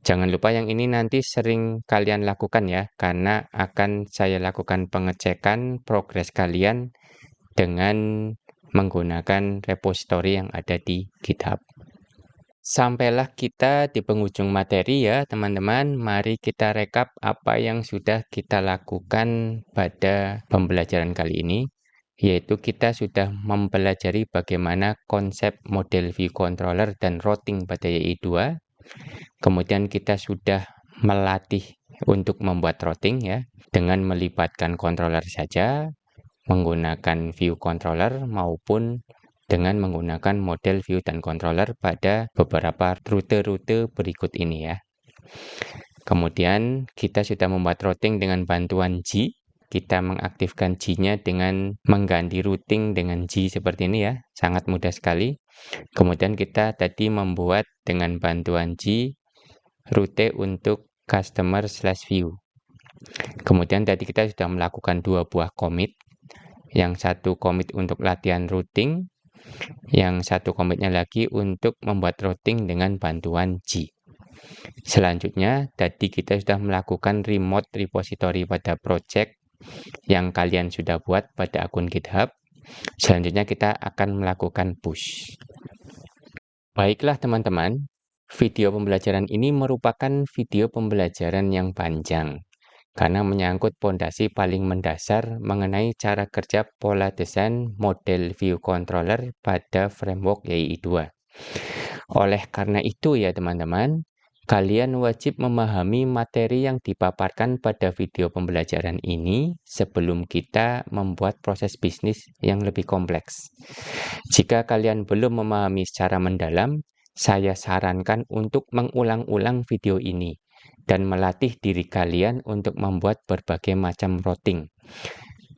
Jangan lupa yang ini nanti sering kalian lakukan ya, karena akan saya lakukan pengecekan progres kalian dengan menggunakan repository yang ada di GitHub. Sampailah kita di penghujung materi ya teman-teman. Mari kita rekap apa yang sudah kita lakukan pada pembelajaran kali ini, yaitu kita sudah mempelajari bagaimana konsep model view controller dan routing pada YI2. Kemudian kita sudah melatih untuk membuat routing ya, dengan melibatkan controller saja, menggunakan view controller maupun dengan menggunakan model view dan controller pada beberapa rute-rute berikut ini ya. Kemudian kita sudah membuat routing dengan bantuan G. Kita mengaktifkan G-nya dengan mengganti routing dengan G seperti ini ya, sangat mudah sekali. Kemudian kita tadi membuat dengan bantuan G rute untuk customer/view. Kemudian tadi kita sudah melakukan 2 buah commit. Yang satu commit untuk latihan routing, yang satu commit-nya lagi untuk membuat routing dengan bantuan G. Selanjutnya, tadi kita sudah melakukan remote repository pada project yang kalian sudah buat pada akun GitHub. Selanjutnya kita akan melakukan push. Baiklah teman-teman, video pembelajaran ini merupakan video pembelajaran yang panjang karena menyangkut pondasi paling mendasar mengenai cara kerja pola desain model view controller pada framework YI2. Oleh karena itu ya teman-teman, kalian wajib memahami materi yang dipaparkan pada video pembelajaran ini sebelum kita membuat proses bisnis yang lebih kompleks. Jika kalian belum memahami secara mendalam, saya sarankan untuk mengulang-ulang video ini dan melatih diri kalian untuk membuat berbagai macam routing.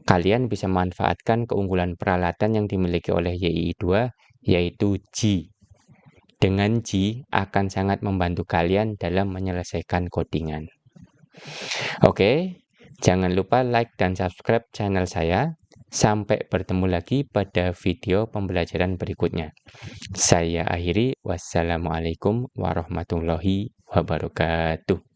Kalian bisa manfaatkan keunggulan peralatan yang dimiliki oleh YI2, yaitu G. Dengan G akan sangat membantu kalian dalam menyelesaikan codingan. Oke, jangan lupa like dan subscribe channel saya. Sampai bertemu lagi pada video pembelajaran berikutnya. Saya akhiri, wassalamualaikum warahmatullahi wabarakatuh.